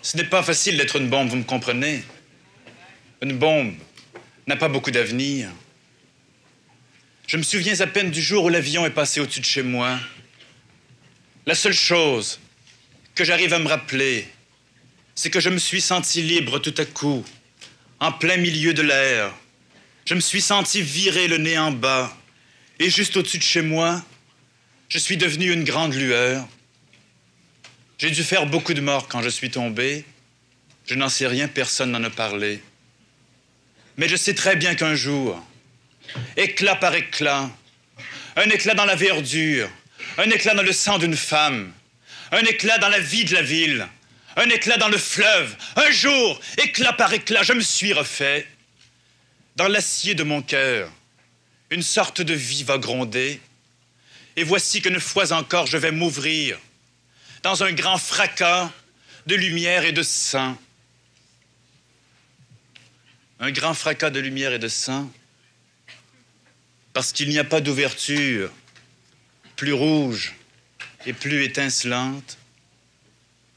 Ce n'est pas facile d'être une bombe, vous me comprenez? Une bombe n'a pas beaucoup d'avenir. Je me souviens à peine du jour où l'avion est passé au-dessus de chez moi. La seule chose que j'arrive à me rappeler, c'est que je me suis senti libre tout à coup, en plein milieu de l'air. Je me suis senti virer le nez en bas, et juste au-dessus de chez moi, je suis devenu une grande lueur. J'ai dû faire beaucoup de morts quand je suis tombé. Je n'en sais rien, personne n'en a parlé. Mais je sais très bien qu'un jour, éclat par éclat, un éclat dans la verdure, un éclat dans le sang d'une femme, un éclat dans la vie de la ville, un éclat dans le fleuve, un jour, éclat par éclat, je me suis refait. Dans l'acier de mon cœur, une sorte de vie va gronder, et voici qu'une fois encore je vais m'ouvrir dans un grand fracas de lumière et de sang. Un grand fracas de lumière et de sang, parce qu'il n'y a pas d'ouverture plus rouge et plus étincelante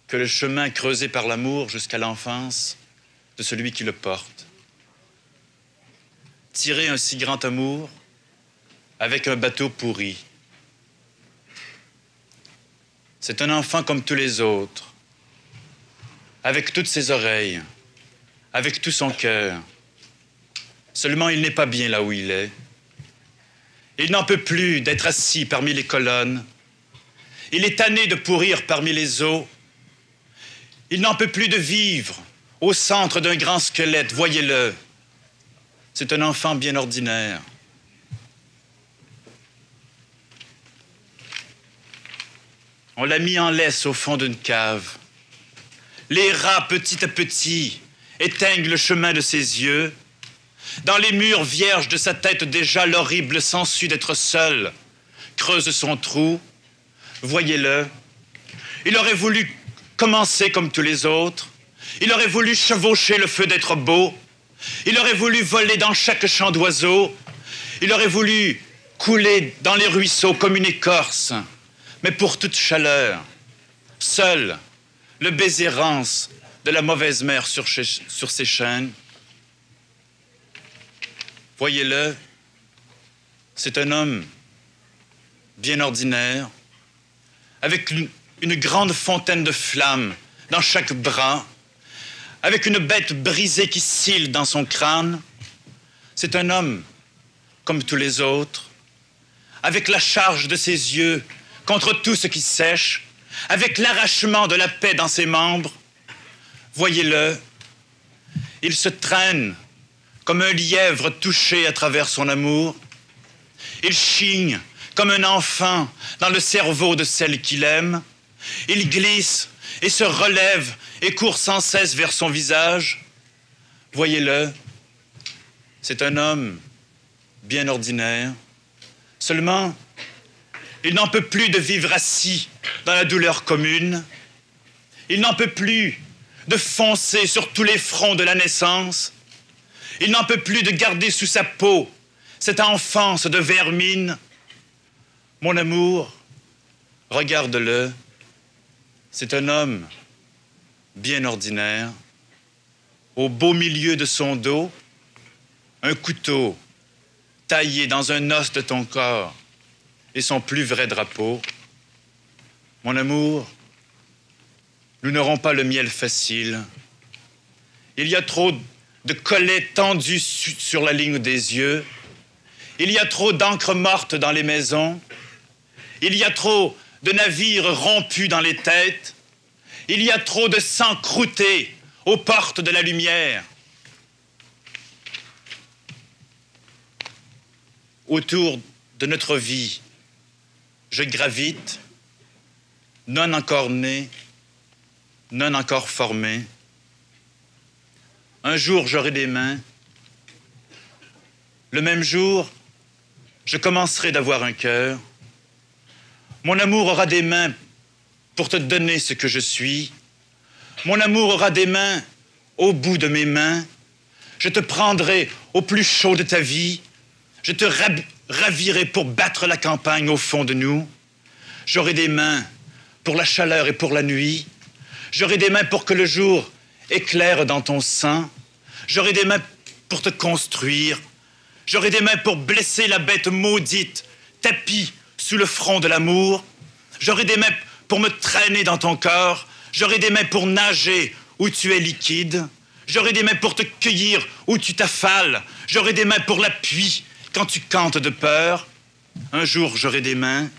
que le chemin creusé par l'amour jusqu'à l'enfance de celui qui le porte. Tirer un si grand amour avec un bateau pourri. C'est un enfant comme tous les autres, avec toutes ses oreilles, avec tout son cœur. Seulement, il n'est pas bien là où il est. Il n'en peut plus d'être assis parmi les colonnes. Il est tanné de pourrir parmi les os. Il n'en peut plus de vivre au centre d'un grand squelette, voyez-le. C'est un enfant bien ordinaire. On l'a mis en laisse au fond d'une cave. Les rats, petit à petit, éteignent le chemin de ses yeux. Dans les murs vierges de sa tête déjà, l'horrible sangsue d'être seul creuse son trou. Voyez-le. Il aurait voulu commencer comme tous les autres. Il aurait voulu chevaucher le feu d'être beau. Il aurait voulu voler dans chaque champ d'oiseaux. Il aurait voulu couler dans les ruisseaux comme une écorce. Mais pour toute chaleur, seul le baiser rance de la mauvaise mer sur ses chaînes. Voyez-le, c'est un homme bien ordinaire, avec une grande fontaine de flammes dans chaque bras, avec une bête brisée qui scille dans son crâne. C'est un homme comme tous les autres, avec la charge de ses yeux contre tout ce qui sèche, avec l'arrachement de la paix dans ses membres. Voyez-le, Il se traîne comme un lièvre touché à travers son amour. Il chigne comme un enfant dans le cerveau de celle qu'il aime. Il glisse et se relève et court sans cesse vers son visage. Voyez-le, c'est un homme bien ordinaire. Seulement, il n'en peut plus de vivre assis dans la douleur commune. Il n'en peut plus de foncer sur tous les fronts de la naissance. Il n'en peut plus de garder sous sa peau cette enfance de vermine. Mon amour, regarde-le. C'est un homme bien ordinaire. Au beau milieu de son dos, un couteau taillé dans un os de ton corps et son plus vrai drapeau. Mon amour, nous n'aurons pas le miel facile. Il y a trop de collets tendus sur la ligne des yeux. Il y a trop d'encre morte dans les maisons. Il y a trop de navires rompus dans les têtes. Il y a trop de sang croûté aux portes de la lumière. Autour de notre vie, je gravite, non encore né, non encore formé. Un jour, j'aurai des mains. Le même jour, je commencerai d'avoir un cœur. Mon amour aura des mains pour te donner ce que je suis. Mon amour aura des mains au bout de mes mains. Je te prendrai au plus chaud de ta vie. Je te ravirai pour battre la campagne au fond de nous. J'aurai des mains pour la chaleur et pour la nuit. J'aurai des mains pour que le jour éclaire dans ton sein. J'aurai des mains pour te construire. J'aurai des mains pour blesser la bête maudite, tapie sous le front de l'amour. J'aurai des mains pour me traîner dans ton corps. J'aurai des mains pour nager où tu es liquide. J'aurai des mains pour te cueillir où tu t'affales. J'aurai des mains pour l'appui quand tu cantes de peur. Un jour, j'aurai des mains.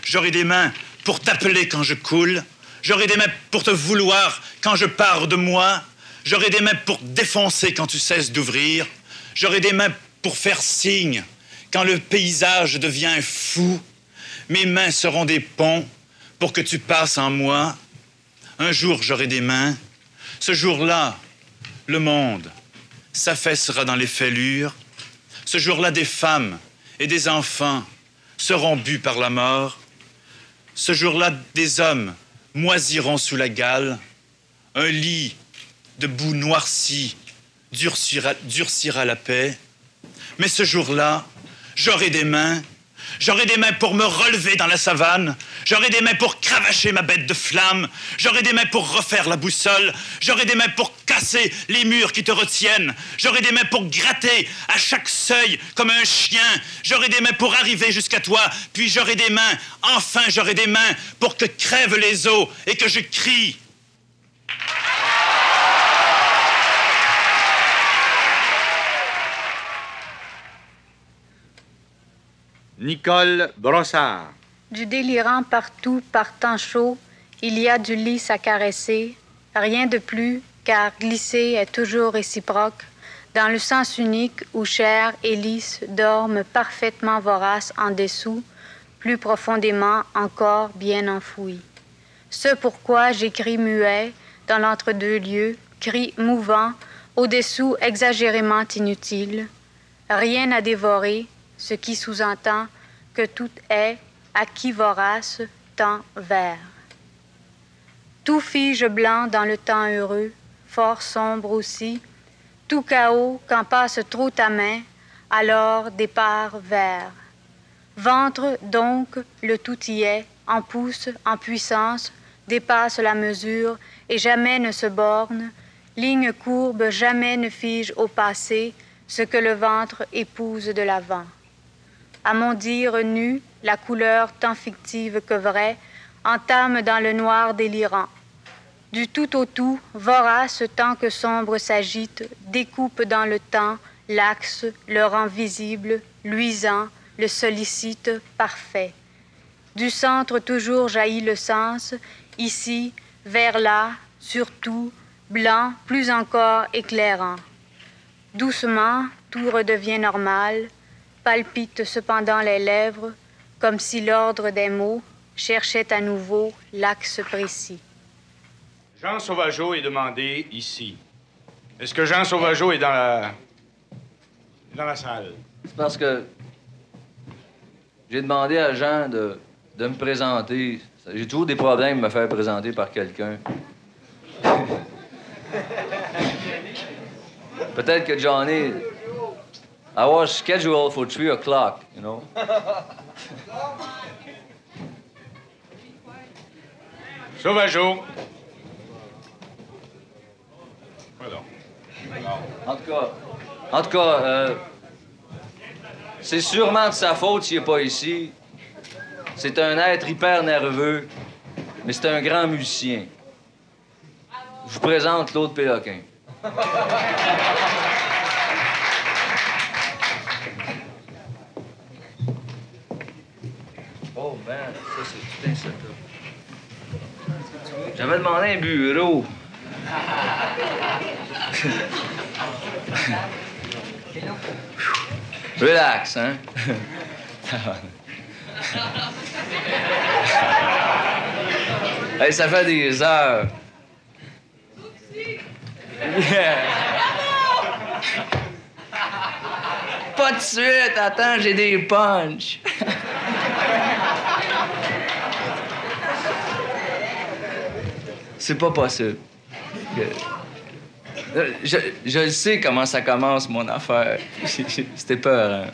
J'aurai des mains pour t'appeler quand je coule. J'aurai des mains pour te vouloir quand je pars de moi. J'aurai des mains pour défoncer quand tu cesses d'ouvrir. J'aurai des mains pour faire signe quand le paysage devient fou. Mes mains seront des ponts pour que tu passes en moi. Un jour, j'aurai des mains. Ce jour-là, le monde s'affaissera dans les fêlures. Ce jour-là, des femmes et des enfants seront bus par la mort. Ce jour-là, des hommes moisiront sous la gale. Un lit de boue noircie durcira la paix. Mais ce jour-là, j'aurai des mains. J'aurai des mains pour me relever dans la savane. J'aurai des mains pour cravacher ma bête de flamme. J'aurai des mains pour refaire la boussole. J'aurai des mains pour casser les murs qui te retiennent. J'aurai des mains pour gratter à chaque seuil comme un chien. J'aurai des mains pour arriver jusqu'à toi. Puis j'aurai des mains, enfin j'aurai des mains pour que crèvent les os et que je crie. Nicole Brossard. Du délirant partout, par temps chaud, il y a du lys à caresser. Rien de plus, car glisser est toujours réciproque. Dans le sens unique où chair et lys dorment parfaitement voraces en dessous, plus profondément encore bien enfouis. Ce pourquoi j'écris muet dans l'entre-deux lieux, cri mouvant, au-dessous exagérément inutile. Rien à dévorer, ce qui sous-entend que tout est, acquis vorace, temps vert. Tout fige blanc dans le temps heureux, fort sombre aussi, tout chaos quand passe trop ta main, alors départ vert. Ventre donc, le tout y est, en pousse, en puissance, dépasse la mesure et jamais ne se borne, ligne courbe jamais ne fige au passé ce que le ventre épouse de l'avant. À mon dire nu, la couleur tant fictive que vraie entame dans le noir délirant. Du tout au tout, vorace tant que sombre s'agite, découpe dans le temps l'axe, le rend visible, luisant, le sollicite, parfait. Du centre toujours jaillit le sens, ici, vers là, surtout, blanc, plus encore éclairant. Doucement, tout redevient normal, palpite cependant les lèvres, comme si l'ordre des mots cherchait à nouveau l'axe précis. Jean Sauvageau est demandé ici. Est-ce que Jean Sauvageau est dans la salle? C'est parce que j'ai demandé à Jean de me présenter. J'ai toujours des problèmes de me faire présenter par quelqu'un. Peut-être que Johnny... I was scheduled for 3 o'clock, you know? Sauvageau. Pardon. En tout cas, c'est sûrement de sa faute s'il n'est pas ici. C'est un être hyper nerveux, mais c'est un grand musicien. Je vous présente Claude Péloquin. Oh, man, ça, c'est tout un setup. J'avais demandé un bureau. Relax, hein? Hey, ça fait des heures. Yeah. Pas de suite, attends, j'ai des punchs. C'est pas possible. Je le sais comment ça commence, mon affaire. C'était peur, hein?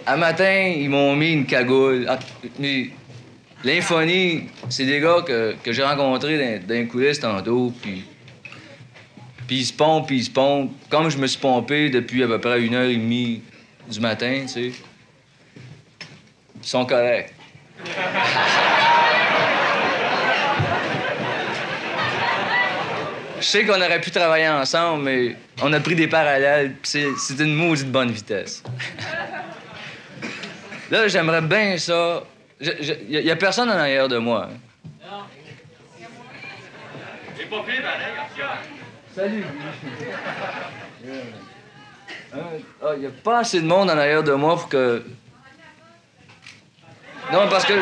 Un matin, ils m'ont mis une cagoule. L'Infonie, c'est des gars que j'ai rencontrés dans les coulisses tantôt, puis ils se pompent, puis ils se pompent. Comme je me suis pompé depuis à peu près 1h30 du matin, tu sais. Ils sont corrects. Je sais qu'on aurait pu travailler ensemble, mais on a pris des parallèles, puis c'est une maudite bonne vitesse. Là, j'aimerais bien ça. Il y a personne en arrière de moi. Non. J'ai pas pris pareil, Salut. Il n'y a pas assez de monde en arrière de moi pour que... Non, parce que...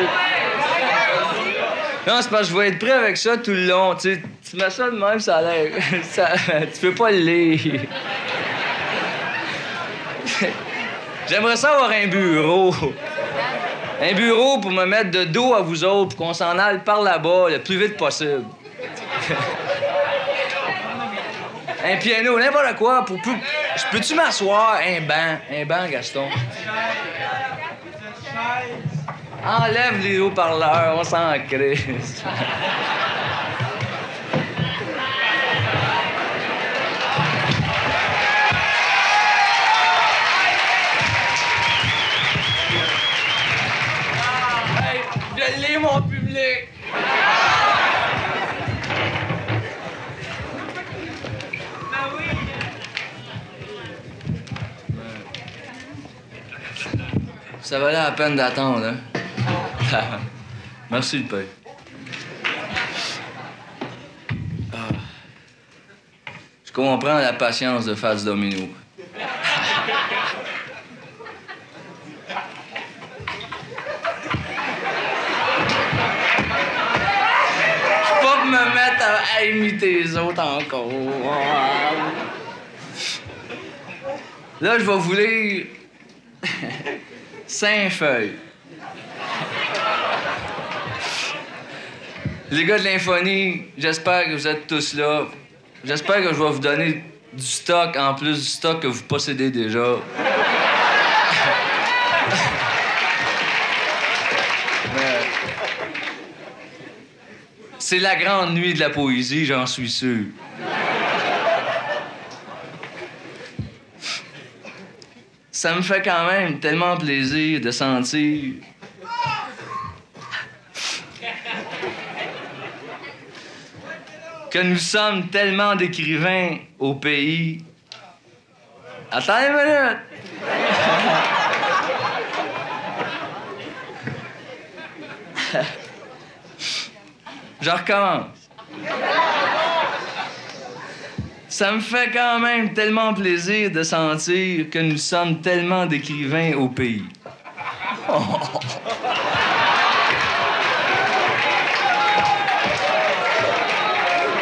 Non, c'est parce que je vais être prêt avec ça tout le long. Tu sais, tu mets ça de même, ça a l'air... Tu peux pas le lire. J'aimerais ça avoir un bureau. Un bureau pour me mettre de dos à vous autres, pour qu'on s'en aille par là-bas le plus vite possible. Un piano, n'importe quoi. Je peux-tu m'asseoir? Un banc, Gaston. Enlève les haut-parleurs, on s'en crisse. Hey, je l'ai, mon public! Ça valait la peine d'attendre, hein? Merci, le père. Je comprends la patience de Fats Domino. Je peux pas me mettre à imiter les autres encore. Là, je vais vous lire 5 feuilles. Les gars de l'Infonie, j'espère que vous êtes tous là. J'espère que je vais vous donner du stock en plus du stock que vous possédez déjà. C'est la grande nuit de la poésie, j'en suis sûr. Ça me fait quand même tellement plaisir de sentir que nous sommes tellement d'écrivains au pays. Attends une minute! Je recommence. Ça me fait quand même tellement plaisir de sentir que nous sommes tellement d'écrivains au pays.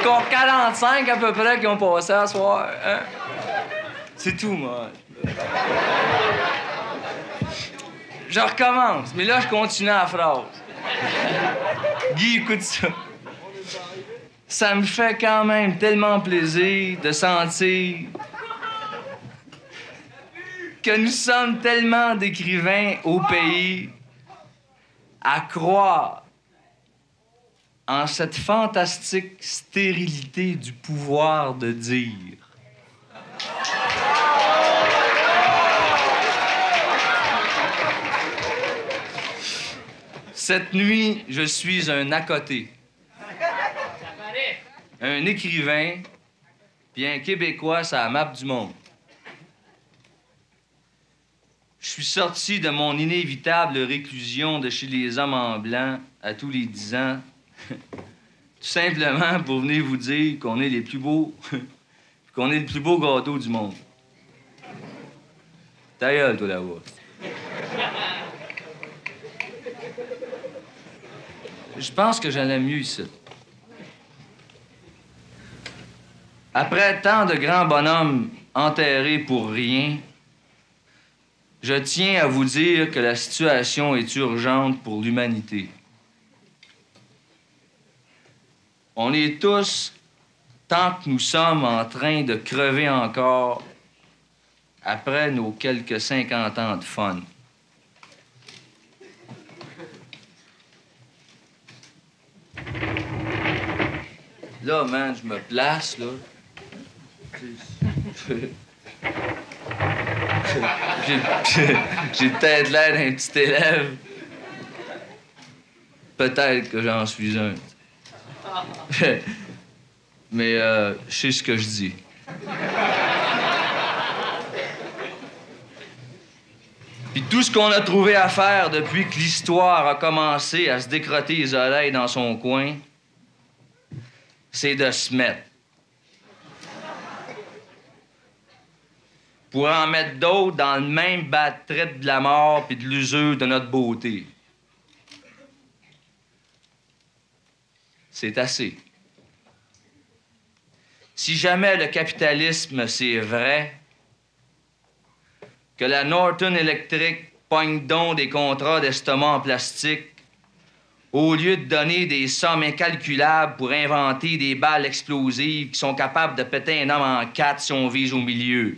Qu'on 45 à peu près qui ont passé à soir, hein? C'est tout, moi. Je recommence, mais là, je continue la phrase. Guy, écoute ça. Ça me fait quand même tellement plaisir de sentir que nous sommes tellement d'écrivains au pays à croire en cette fantastique stérilité du pouvoir de dire. Cette nuit, je suis un à côté. Un écrivain, puis un Québécois sur la map du monde. Je suis sorti de mon inévitable réclusion de chez les hommes en blanc à tous les 10 ans, tout simplement pour venir vous dire qu'on est les plus beaux, qu'on est le plus beau gâteau du monde. Ta gueule, toi, là-bas. Je pense que j'allais mieux ici. Après tant de grands bonhommes enterrés pour rien, je tiens à vous dire que la situation est urgente pour l'humanité. On est tous, tant que nous sommes en train de crever encore, après nos quelques 50 ans de fun. Là, man, je me place, là. J'ai peut-être l'air d'un petit élève. Peut-être que j'en suis un. Mais je sais ce que je dis. Puis tout ce qu'on a trouvé à faire depuis que l'histoire a commencé à se décrotter les oreilles dans son coin, c'est de se mettre. Pour en mettre d'autres dans le même bas de traite de la mort puis de l'usure de notre beauté. C'est assez. Si jamais le capitalisme, c'est vrai, que la Norton Electric pogne donc des contrats d'estomac en plastique, au lieu de donner des sommes incalculables pour inventer des balles explosives qui sont capables de péter un homme en 4 si on vise au milieu.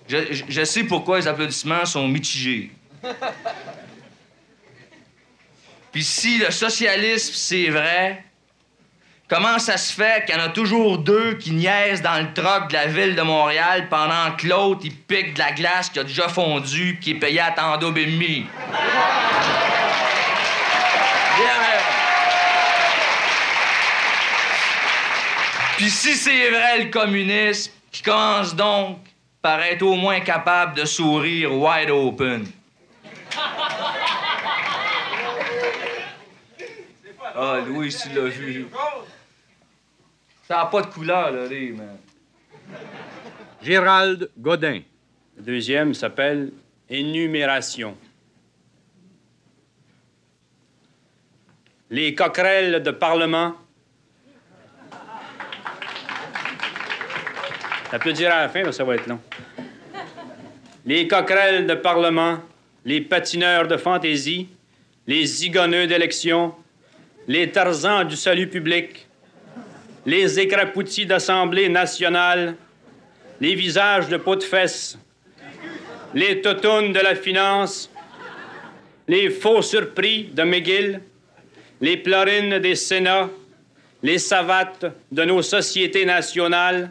Je sais pourquoi les applaudissements sont mitigés. Puis si le socialisme, c'est vrai, comment ça se fait qu'il y en a toujours 2 qui niaisent dans le troc de la ville de Montréal pendant que l'autre, il pique de la glace qui a déjà fondu qui est payé à tant d'aube et demi? Puis si c'est vrai le communisme, qui commence donc par être au moins capable de sourire wide open. Ah, Louis, tu l'as vu. Ça n'a pas de couleur, là, rire, man. Gérald Godin. Le deuxième s'appelle Énumération. Les coquerelles de Parlement. T'applaudiras à la fin, là, ça va être long. Les coquerelles de Parlement, les patineurs de fantaisie, les zigonneux d'élection, les tarzans du salut public, les écrapoutis d'Assemblée nationale, les visages de peau de fesses, les toutounes de la finance, les faux surpris de McGill, les plorines des Sénats, les savates de nos sociétés nationales,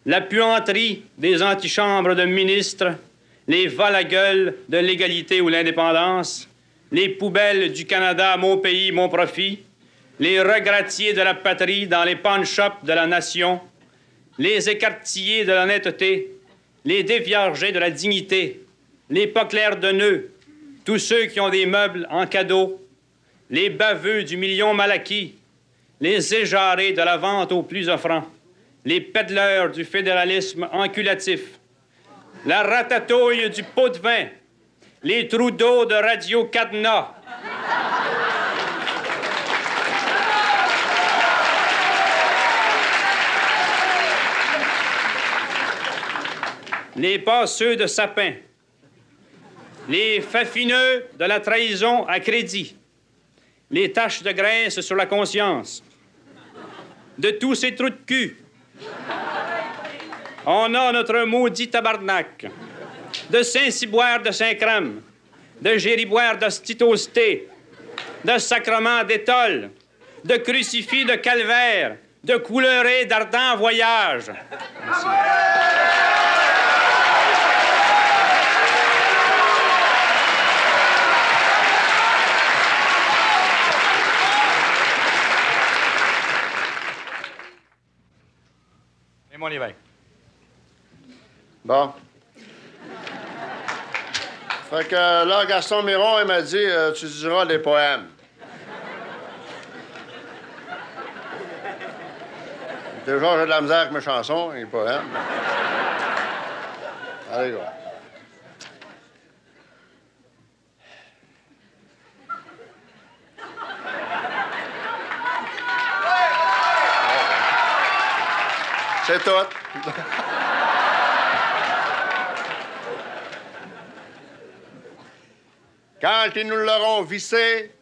la puanterie des antichambres de ministres, les vol-à-gueule de l'égalité ou l'indépendance, les poubelles du Canada, mon pays, mon profit, les regrattiers de la patrie dans les pawn-shops de la nation, les écartillés de l'honnêteté, les déviargés de la dignité, les pas clairs de nœuds, tous ceux qui ont des meubles en cadeau, les baveux du million mal acquis, les éjarés de la vente aux plus offrants, les pédleurs du fédéralisme enculatif, la ratatouille du pot de vin, les trous d'eau de Radio Cadenas, les passeux de sapin, les fafineux de la trahison à crédit, les taches de graisse sur la conscience, de tous ces trous de cul. On a notre maudit tabarnak, de Saint-Ciboire de Saint-Crème, de Gériboire d'Ostitosté, de sacrement d'étole, de crucifix de calvaire, de couleurés d'ardent voyage. Merci. Et mon évêque. Bon. Fait que là, Gaston Miron, il m'a dit, tu diras des poèmes. Déjà, j'ai de la misère avec mes chansons et les poèmes. Allez, go. C'est tout. Quand ils nous l'auront vissé,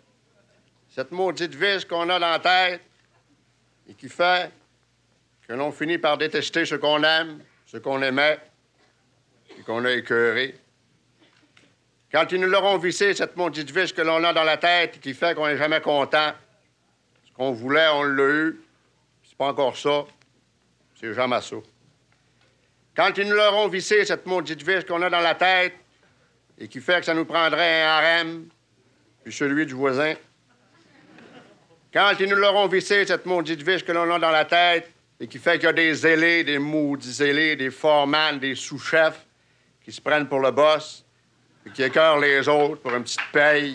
cette maudite vis qu'on a dans la tête et qui fait que l'on finit par détester ce qu'on aime, ce qu'on aimait et qu'on a écœuré. Quand ils nous l'auront vissé, cette maudite vis que l'on a dans la tête et qui fait qu'on n'est jamais content. Ce qu'on voulait, on l'a eu. C'est pas encore ça. C'est jamais ça. Quand ils nous l'auront vissé, cette maudite vis qu'on a dans la tête et qui fait que ça nous prendrait un harem, puis celui du voisin. Quand ils nous l'auront vissé, cette maudite vis que l'on a dans la tête et qui fait qu'il y a des zélés, des maudits zélés, des foreman, des sous-chefs qui se prennent pour le boss et qui écœurent les autres pour une petite paye.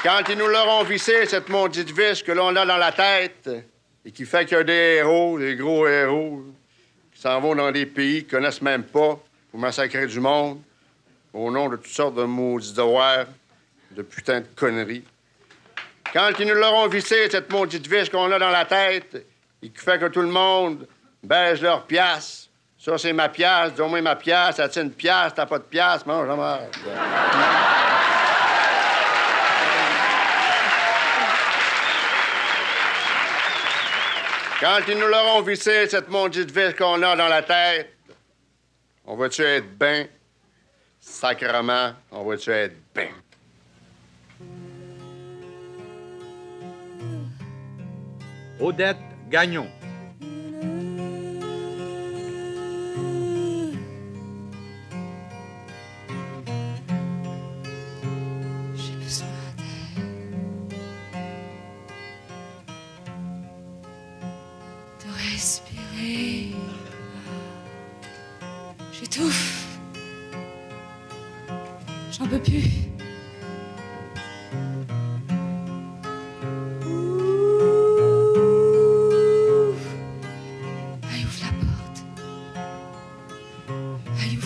Quand ils nous l'auront vissé, cette maudite vis que l'on a dans la tête et qui fait qu'il y a des héros, des gros héros, qui s'en vont dans des pays qu'ils connaissent même pas pour massacrer du monde au nom de toutes sortes de maudits devoirs, de putain de conneries. Quand ils nous l'auront vissé, cette maudite vis qu'on a dans la tête et qui fait que tout le monde baisse leur pièce. Ça, c'est ma pièce, donne-moi ma pièce, ça tient une pièce, t'as pas de pièce, mange la merde. Quand ils nous l'auront vissé, cette maudite vis qu'on a dans la tête, on va-tu être ben? Sacrement, on va-tu être ben? Odette Gagnon. J'ai besoin de respirer. J'étouffe. J'en peux plus.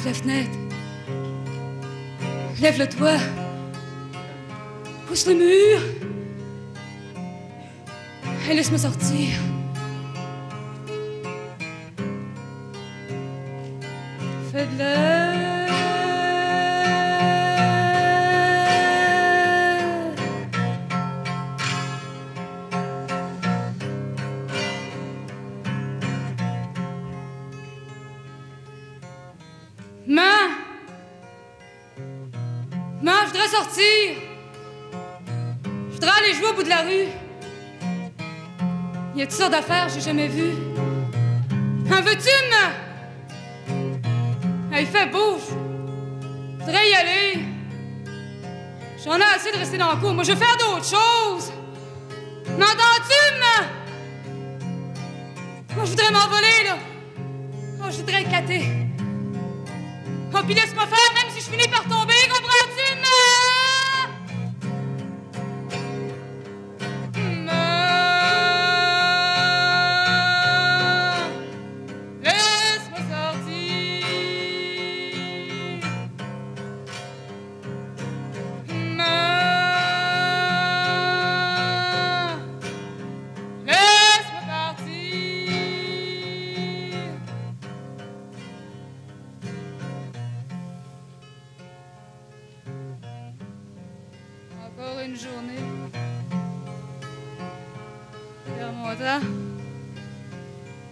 La fenêtre. Lève le toit. Pousse le mur. Et laisse-moi sortir. Fais de l'air. Maman, je voudrais sortir. Je voudrais aller jouer au bout de la rue. Il y a toutes sortes d'affaires que j'ai jamais vues. En veux-tu, maman? Il fait beau. Je voudrais y aller. J'en ai assez de rester dans le cours. Moi, je veux faire d'autres choses. M'entends-tu, maman? Moi, je voudrais m'envoler, là. Oh, je voudrais éclater. Oh, puis laisse-moi faire, même si je finis par tomber, comprends-tu, maman? journée. Vers mon temps,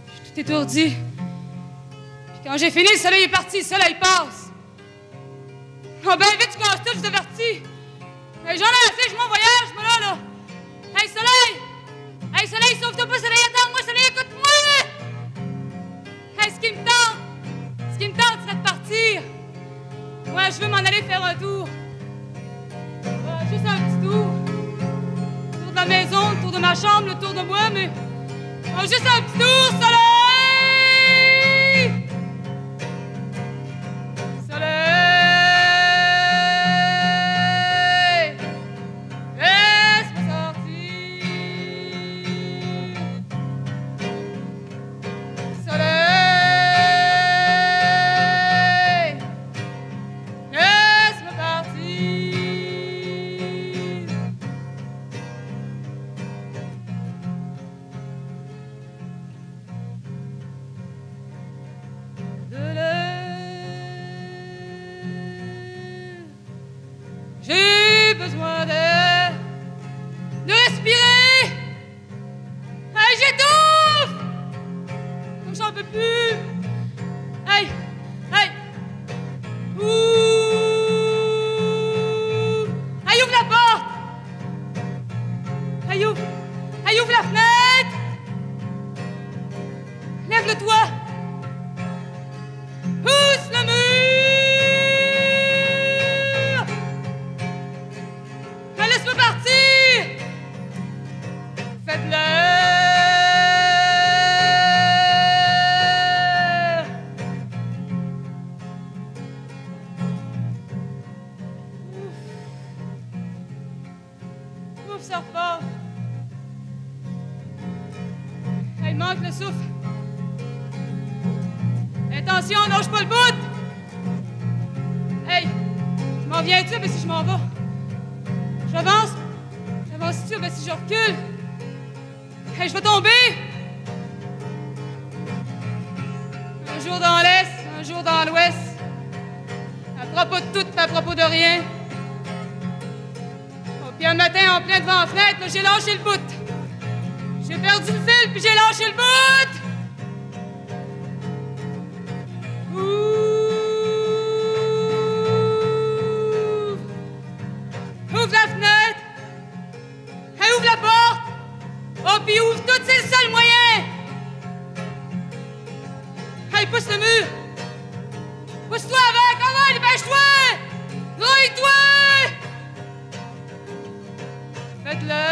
je suis tout étourdi. Puis quand j'ai fini, le soleil est parti, le soleil passe. Oh, ben vite, tu casses tout, je suis averti. Hey, j'en ai assez, je m'en voyage, moi là. Hey, soleil! Hey, soleil, sauve-toi pas, soleil, attends-moi, soleil, écoute-moi! Hey, ce qui me tente, serait de partir. Moi, je veux m'en aller faire un tour. Juste un petit tour. Le tour de la maison, le tour de ma chambre, le tour de moi, mais... Oh, juste un petit tour, soleil! J'ai lâché le bout. J'ai perdu le fil, puis j'ai lâché le bout. Ouvre la fenêtre. Hey, ouvre la porte. Oh, puis ouvre tout, c'est le seul moyen. Hey, pousse le mur. Pousse-toi avec, comment, dépêche-toi. Rouille-toi. Faites-le.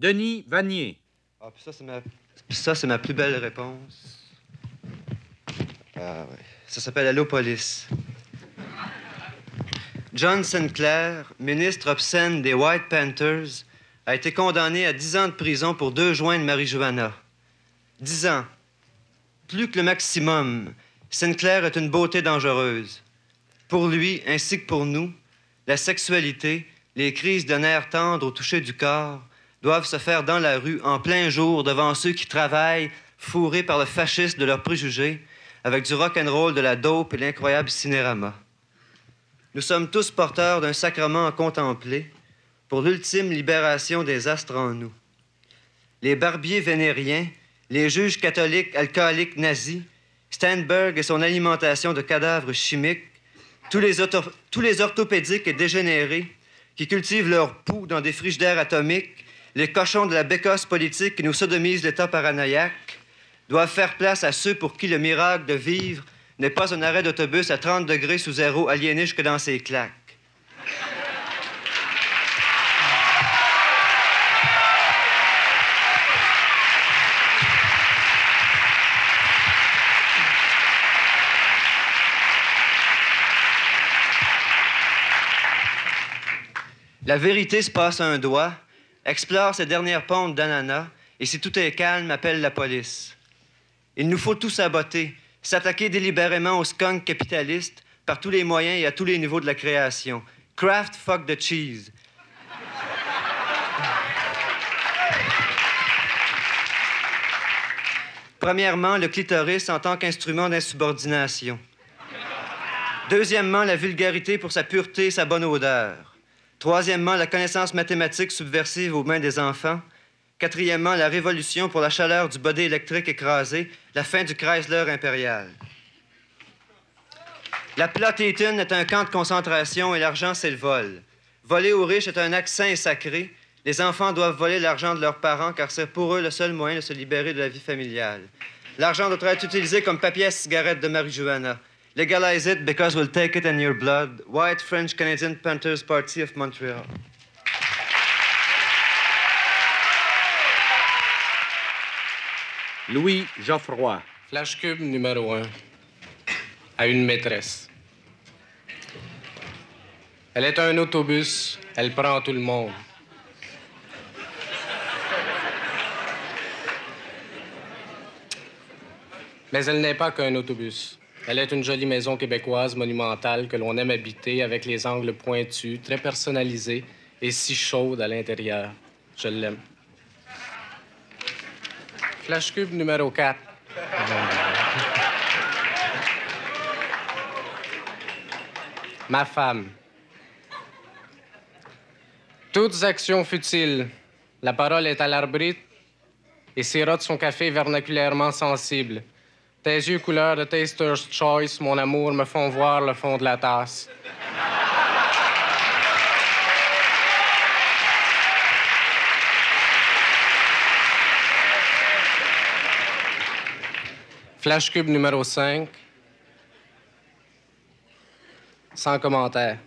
Denis Vanier. Ah, puis ça, c'est ma plus belle réponse. Ah, ouais. Ça s'appelle Allô, police. John Sinclair, ministre obscène des White Panthers, a été condamné à 10 ans de prison pour 2 joints de marijuana. 10 ans. Plus que le maximum. Sinclair est une beauté dangereuse. Pour lui, ainsi que pour nous, la sexualité, les crises de nerfs tendres au toucher du corps, doivent se faire dans la rue, en plein jour, devant ceux qui travaillent, fourrés par le fascisme de leurs préjugés, avec du rock'n'roll, de la dope et l'incroyable cinérama. nous sommes tous porteurs d'un sacrement à contempler pour l'ultime libération des astres en nous. Les barbiers vénériens, les juges catholiques alcooliques nazis, Steinberg et son alimentation de cadavres chimiques, tous les orthopédiques et dégénérés qui cultivent leur poux dans des frigidaires atomiques, les cochons de la bécosse politique qui nous sodomisent l'état paranoïaque, doivent faire place à ceux pour qui le miracle de vivre n'est pas un arrêt d'autobus à 30 degrés sous zéro aliéné jusque dans ses claques. La vérité se passe un doigt, explore ses dernières pentes d'ananas, et si tout est calme, appelle la police. Il nous faut tout saboter, s'attaquer délibérément aux skunks capitalistes par tous les moyens et à tous les niveaux de la création. Craft fuck the cheese. Premièrement, le clitoris en tant qu'instrument d'insubordination. Deuxièmement, la vulgarité pour sa pureté et sa bonne odeur. Troisièmement, la connaissance mathématique subversive aux mains des enfants. Quatrièmement, la révolution pour la chaleur du body électrique écrasé, la fin du Chrysler impérial. La Platétune est un camp de concentration et l'argent, c'est le vol. Voler aux riches est un acte saint et sacré. Les enfants doivent voler l'argent de leurs parents car c'est pour eux le seul moyen de se libérer de la vie familiale. L'argent doit être utilisé comme papier à cigarette de marijuana. Legalize it because we'll take it in your blood. White French Canadian Panthers Party of Montreal. Louis Geoffroy. Flash cube numéro 1. À une maîtresse. Elle est un autobus. Elle prend tout le monde. Mais elle n'est pas qu'un autobus. Elle est une jolie maison québécoise monumentale que l'on aime habiter avec les angles pointus, très personnalisés et si chaude à l'intérieur. Je l'aime. Flash cube numéro 4. Ma femme. Toutes actions futiles. La parole est à l'arbitre et sirote son café vernaculairement sensible. Tes yeux couleur de Taster's Choice, mon amour, me font voir le fond de la tasse. Flash cube numéro 5. Sans commentaire.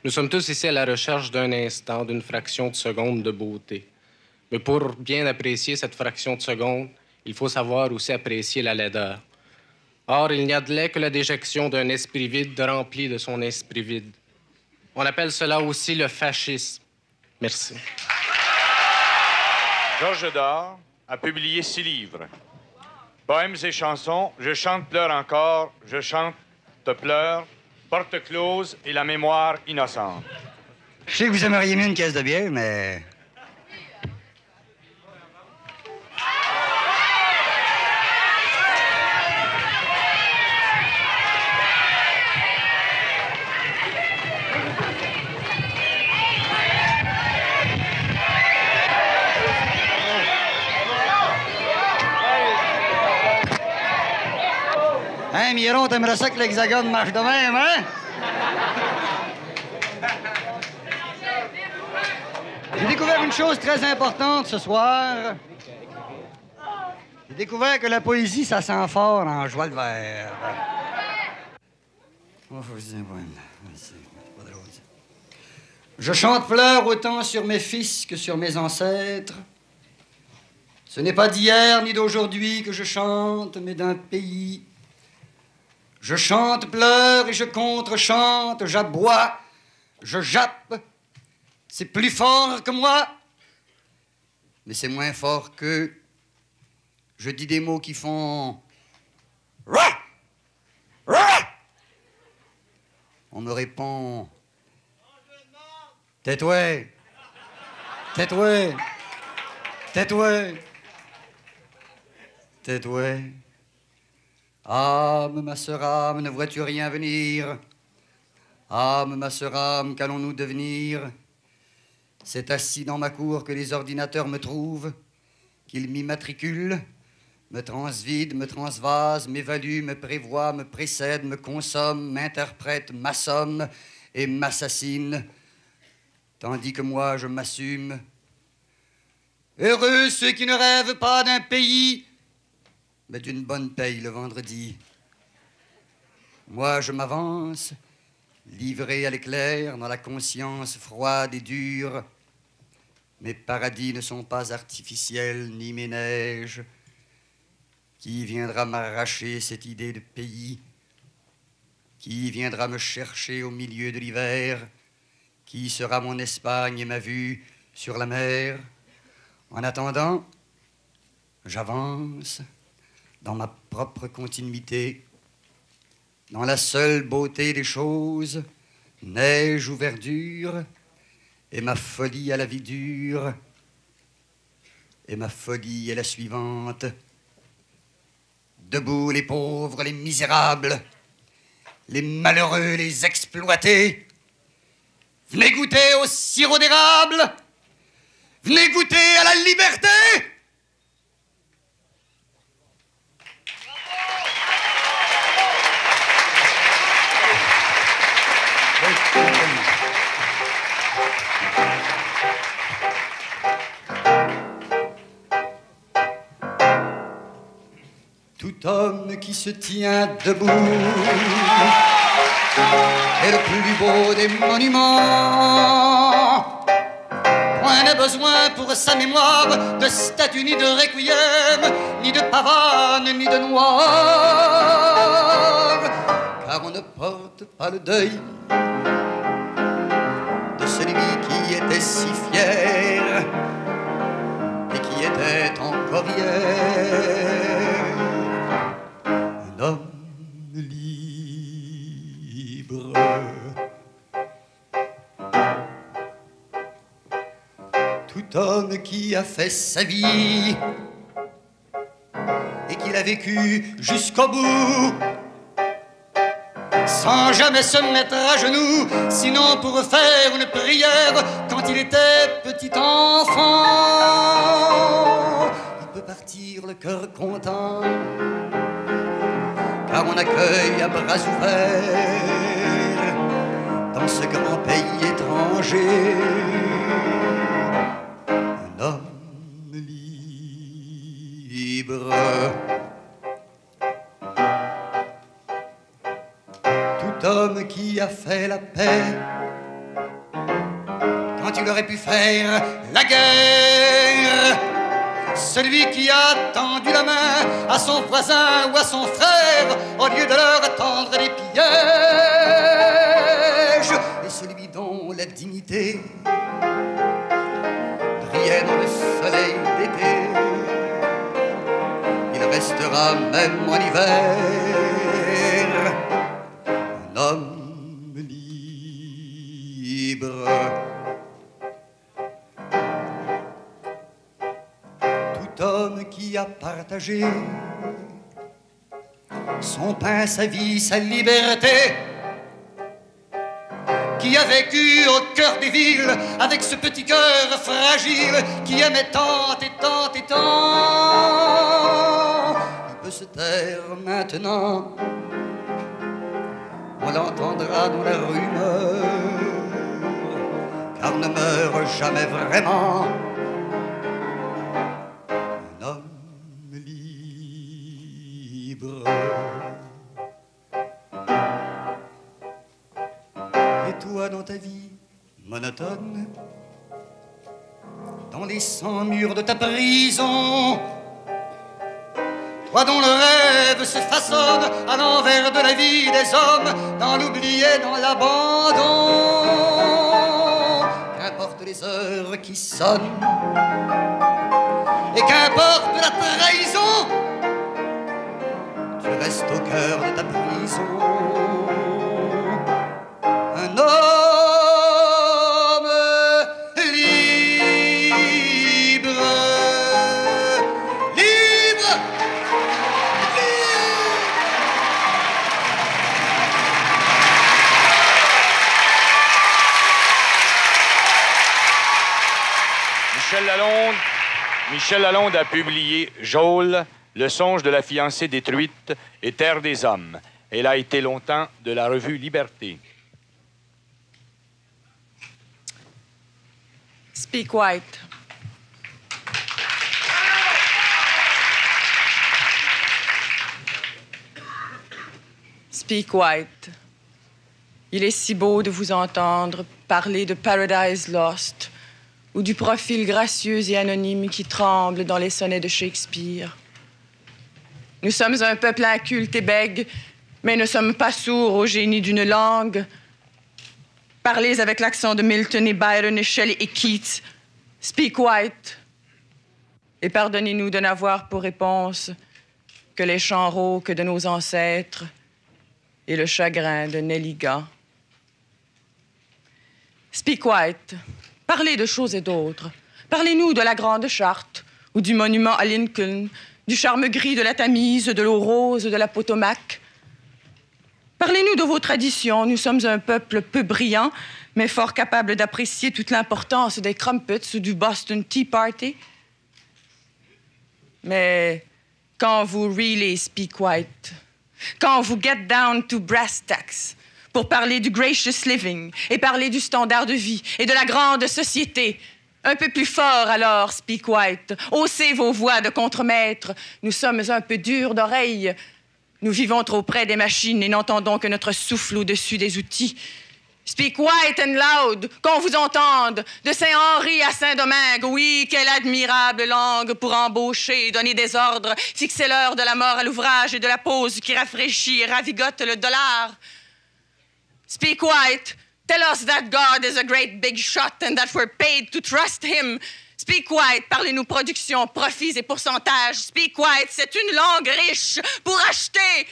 Nous sommes tous ici à la recherche d'un instant, d'une fraction de seconde de beauté. Mais pour bien apprécier cette fraction de seconde, il faut savoir aussi apprécier la laideur. Or, il n'y a de lait que la déjection d'un esprit vide rempli de son esprit vide. On appelle cela aussi le fascisme. Merci. Georges Dard a publié 6 livres. Poèmes et chansons, Je chante, pleure encore, Je chante, te pleure, Porte close et La mémoire innocente. Je sais que vous aimeriez mieux une caisse de bière, mais... Hein, Miron, t'aimerais ça que l'Hexagone marche de même, hein? J'ai découvert une chose très importante ce soir. J'ai découvert que la poésie, ça sent fort en joie de verre. Je chante pleure autant sur mes fils que sur mes ancêtres. Ce n'est pas d'hier ni d'aujourd'hui que je chante, mais d'un pays. Je chante, pleure et je contre-chante, j'aboie, je jappe. C'est plus fort que moi, mais c'est moins fort qu'eux. Je dis des mots qui font... Rah! Rah! On me répond... Tais-toi! Tais-toi! Tais-toi! Tais-toi! Âme, ma sœur âme, ne vois-tu rien venir? Âme, ma sœur âme, qu'allons-nous devenir? C'est assis dans ma cour que les ordinateurs me trouvent, qu'ils m'immatriculent, me transvident, me transvasent, m'évaluent, me prévoient, me précèdent, me consomment, m'interprètent, m'assomment et m'assassinent, tandis que moi je m'assume. Heureux ceux qui ne rêvent pas d'un pays, mais d'une bonne paye le vendredi. Moi je m'avance, livré à l'éclair, dans la conscience froide et dure. Mes paradis ne sont pas artificiels, ni mes neiges. Qui viendra m'arracher cette idée de pays? Qui viendra me chercher au milieu de l'hiver? Qui sera mon Espagne et ma vue sur la mer? En attendant, j'avance dans ma propre continuité, dans la seule beauté des choses, neige ou verdure, et ma folie à la vie dure. Et ma folie est la suivante. Debout les pauvres, les misérables, les malheureux, les exploités. Venez goûter au sirop d'érable. Venez goûter à la liberté. Tout homme qui se tient debout est le plus beau des monuments. Point n'a besoin pour sa mémoire de statue, ni de requiem, ni de pavane, ni de noir, car on ne porte pas le deuil de celui qui était si fier et qui était encore hier un homme libre. Tout homme qui a fait sa vie et qui l'a vécu jusqu'au bout, sans jamais se mettre à genoux, sinon pour faire une prière quand il était petit enfant, il peut partir le cœur content, car on accueille à bras ouverts dans ce grand pays étranger un homme libre. Tout homme qui a fait la paix quand il aurait pu faire la guerre, celui qui a tendu la main à son voisin ou à son frère au lieu de leur tendre des pièges, et celui dont la dignité brillait dans le soleil d'été, il restera même en hiver un homme libre. Tout homme qui a partagé son pain, sa vie, sa liberté, qui a vécu au cœur des villes avec ce petit cœur fragile qui aimait tant et tant et tant, il peut se taire maintenant. On l'entendra dans la rumeur, car ne meurt jamais vraiment un homme libre. Et toi, dans ta vie monotone, dans les 100 murs de ta prison, toi dont le rêve se façonne à l'envers de la vie des hommes, dans l'oubli et dans l'abandon, qu'importe les heures qui sonnent et qu'importe la trahison, tu restes au cœur de ta prison un homme libre. Michel Lalonde a publié Geôle, le songe de la fiancée détruite et Terre des hommes. Elle a été longtemps de la revue Liberté. Speak White. Speak White. Il est si beau de vous entendre parler de Paradise Lost ou du profil gracieux et anonyme qui tremble dans les sonnets de Shakespeare. Nous sommes un peuple inculte et bègue, mais ne sommes pas sourds au génie d'une langue. Parlez avec l'accent de Milton et Byron et Shelley et Keats. Speak White. Et pardonnez-nous de n'avoir pour réponse que les chants rauques de nos ancêtres et le chagrin de Nelligan. Speak White. Parlez de choses et d'autres. Parlez-nous de la Grande Charte ou du monument à Lincoln, du charme gris de la Tamise, de l'eau rose de la Potomac. Parlez-nous de vos traditions. Nous sommes un peuple peu brillant, mais fort capable d'apprécier toute l'importance des crumpets ou du Boston Tea Party. Mais quand vous really speak white, quand vous get down to brass tacks pour parler du gracious living et parler du standard de vie et de la grande société, un peu plus fort alors, speak white. Haussez vos voix de contremaître. Nous sommes un peu durs d'oreille. Nous vivons trop près des machines et n'entendons que notre souffle au-dessus des outils. Speak white and loud, qu'on vous entende, de Saint-Henri à Saint-Domingue. Oui, quelle admirable langue pour embaucher, donner des ordres, fixer l'heure de la mort à l'ouvrage et de la pause qui rafraîchit et ravigote le dollar. Speak white, tell us that God is a great big shot and that we're paid to trust him. Speak white, parlez-nous production, profits et pourcentages. Speak white, c'est une langue riche pour acheter,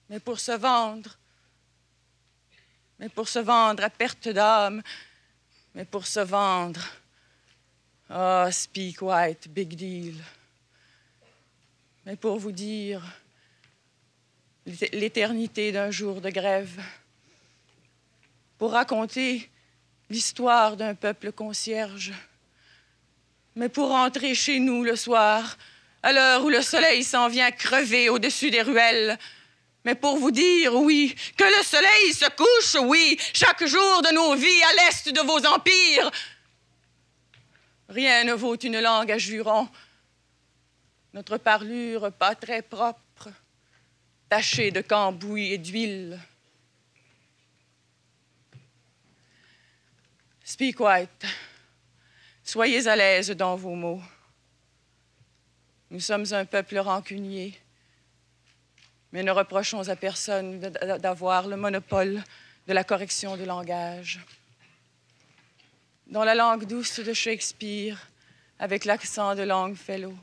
mais pour se vendre. Mais pour se vendre à perte d'âme, mais pour se vendre. Ah, oh, speak white, big deal. Mais pour vous dire l'éternité d'un jour de grève, pour raconter l'histoire d'un peuple concierge, mais pour rentrer chez nous le soir, à l'heure où le soleil s'en vient crever au-dessus des ruelles, mais pour vous dire, oui, que le soleil se couche, oui, chaque jour de nos vies à l'est de vos empires. Rien ne vaut une langue à jurons. Notre parlure pas très propre, tachée de cambouis et d'huile. Speak white. Soyez à l'aise dans vos mots. Nous sommes un peuple rancunier, mais ne reprochons à personne d'avoir le monopole de la correction du langage. Dans la langue douce de Shakespeare, avec l'accent de Longfellow,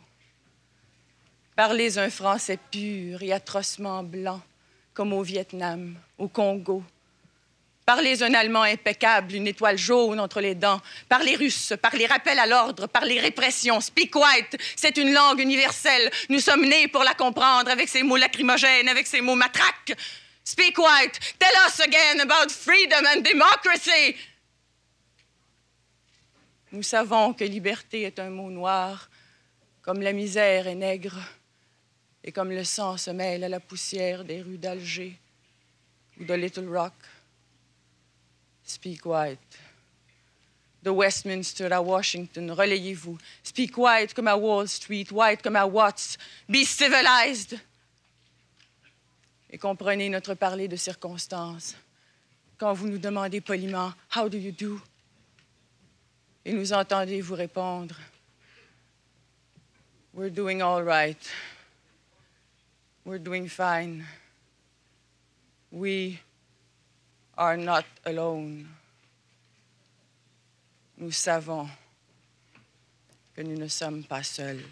parlez un français pur et atrocement blanc, comme au Vietnam, au Congo. Parlez un allemand impeccable, une étoile jaune entre les dents. Parlez russe, parlez rappel à l'ordre, parlez répression. Speak white, c'est une langue universelle. Nous sommes nés pour la comprendre avec ses mots lacrymogènes, avec ses mots matraques. Speak white, tell us again about freedom and democracy. Nous savons que liberté est un mot noir, comme la misère est nègre, et comme le sang se mêle à la poussière des rues d'Alger ou de Little Rock. Speak white. De Westminster à Washington, relayez-vous. Speak white comme à Wall Street, white comme à Watts. Be civilized. Et comprenez notre parler de circonstances. Quand vous nous demandez poliment, « How do you do? » Et nous entendez vous répondre, « We're doing all right. We're doing fine. We are not alone. » Nous savons que nous ne sommes pas seuls.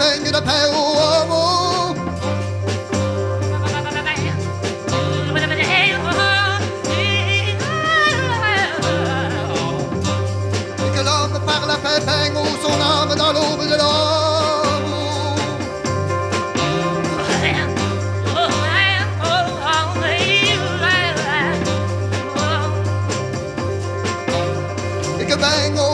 peigne de paix au homo. Et que l'homme par la paix peigne son âme dans l'aube de l'homme. Que bang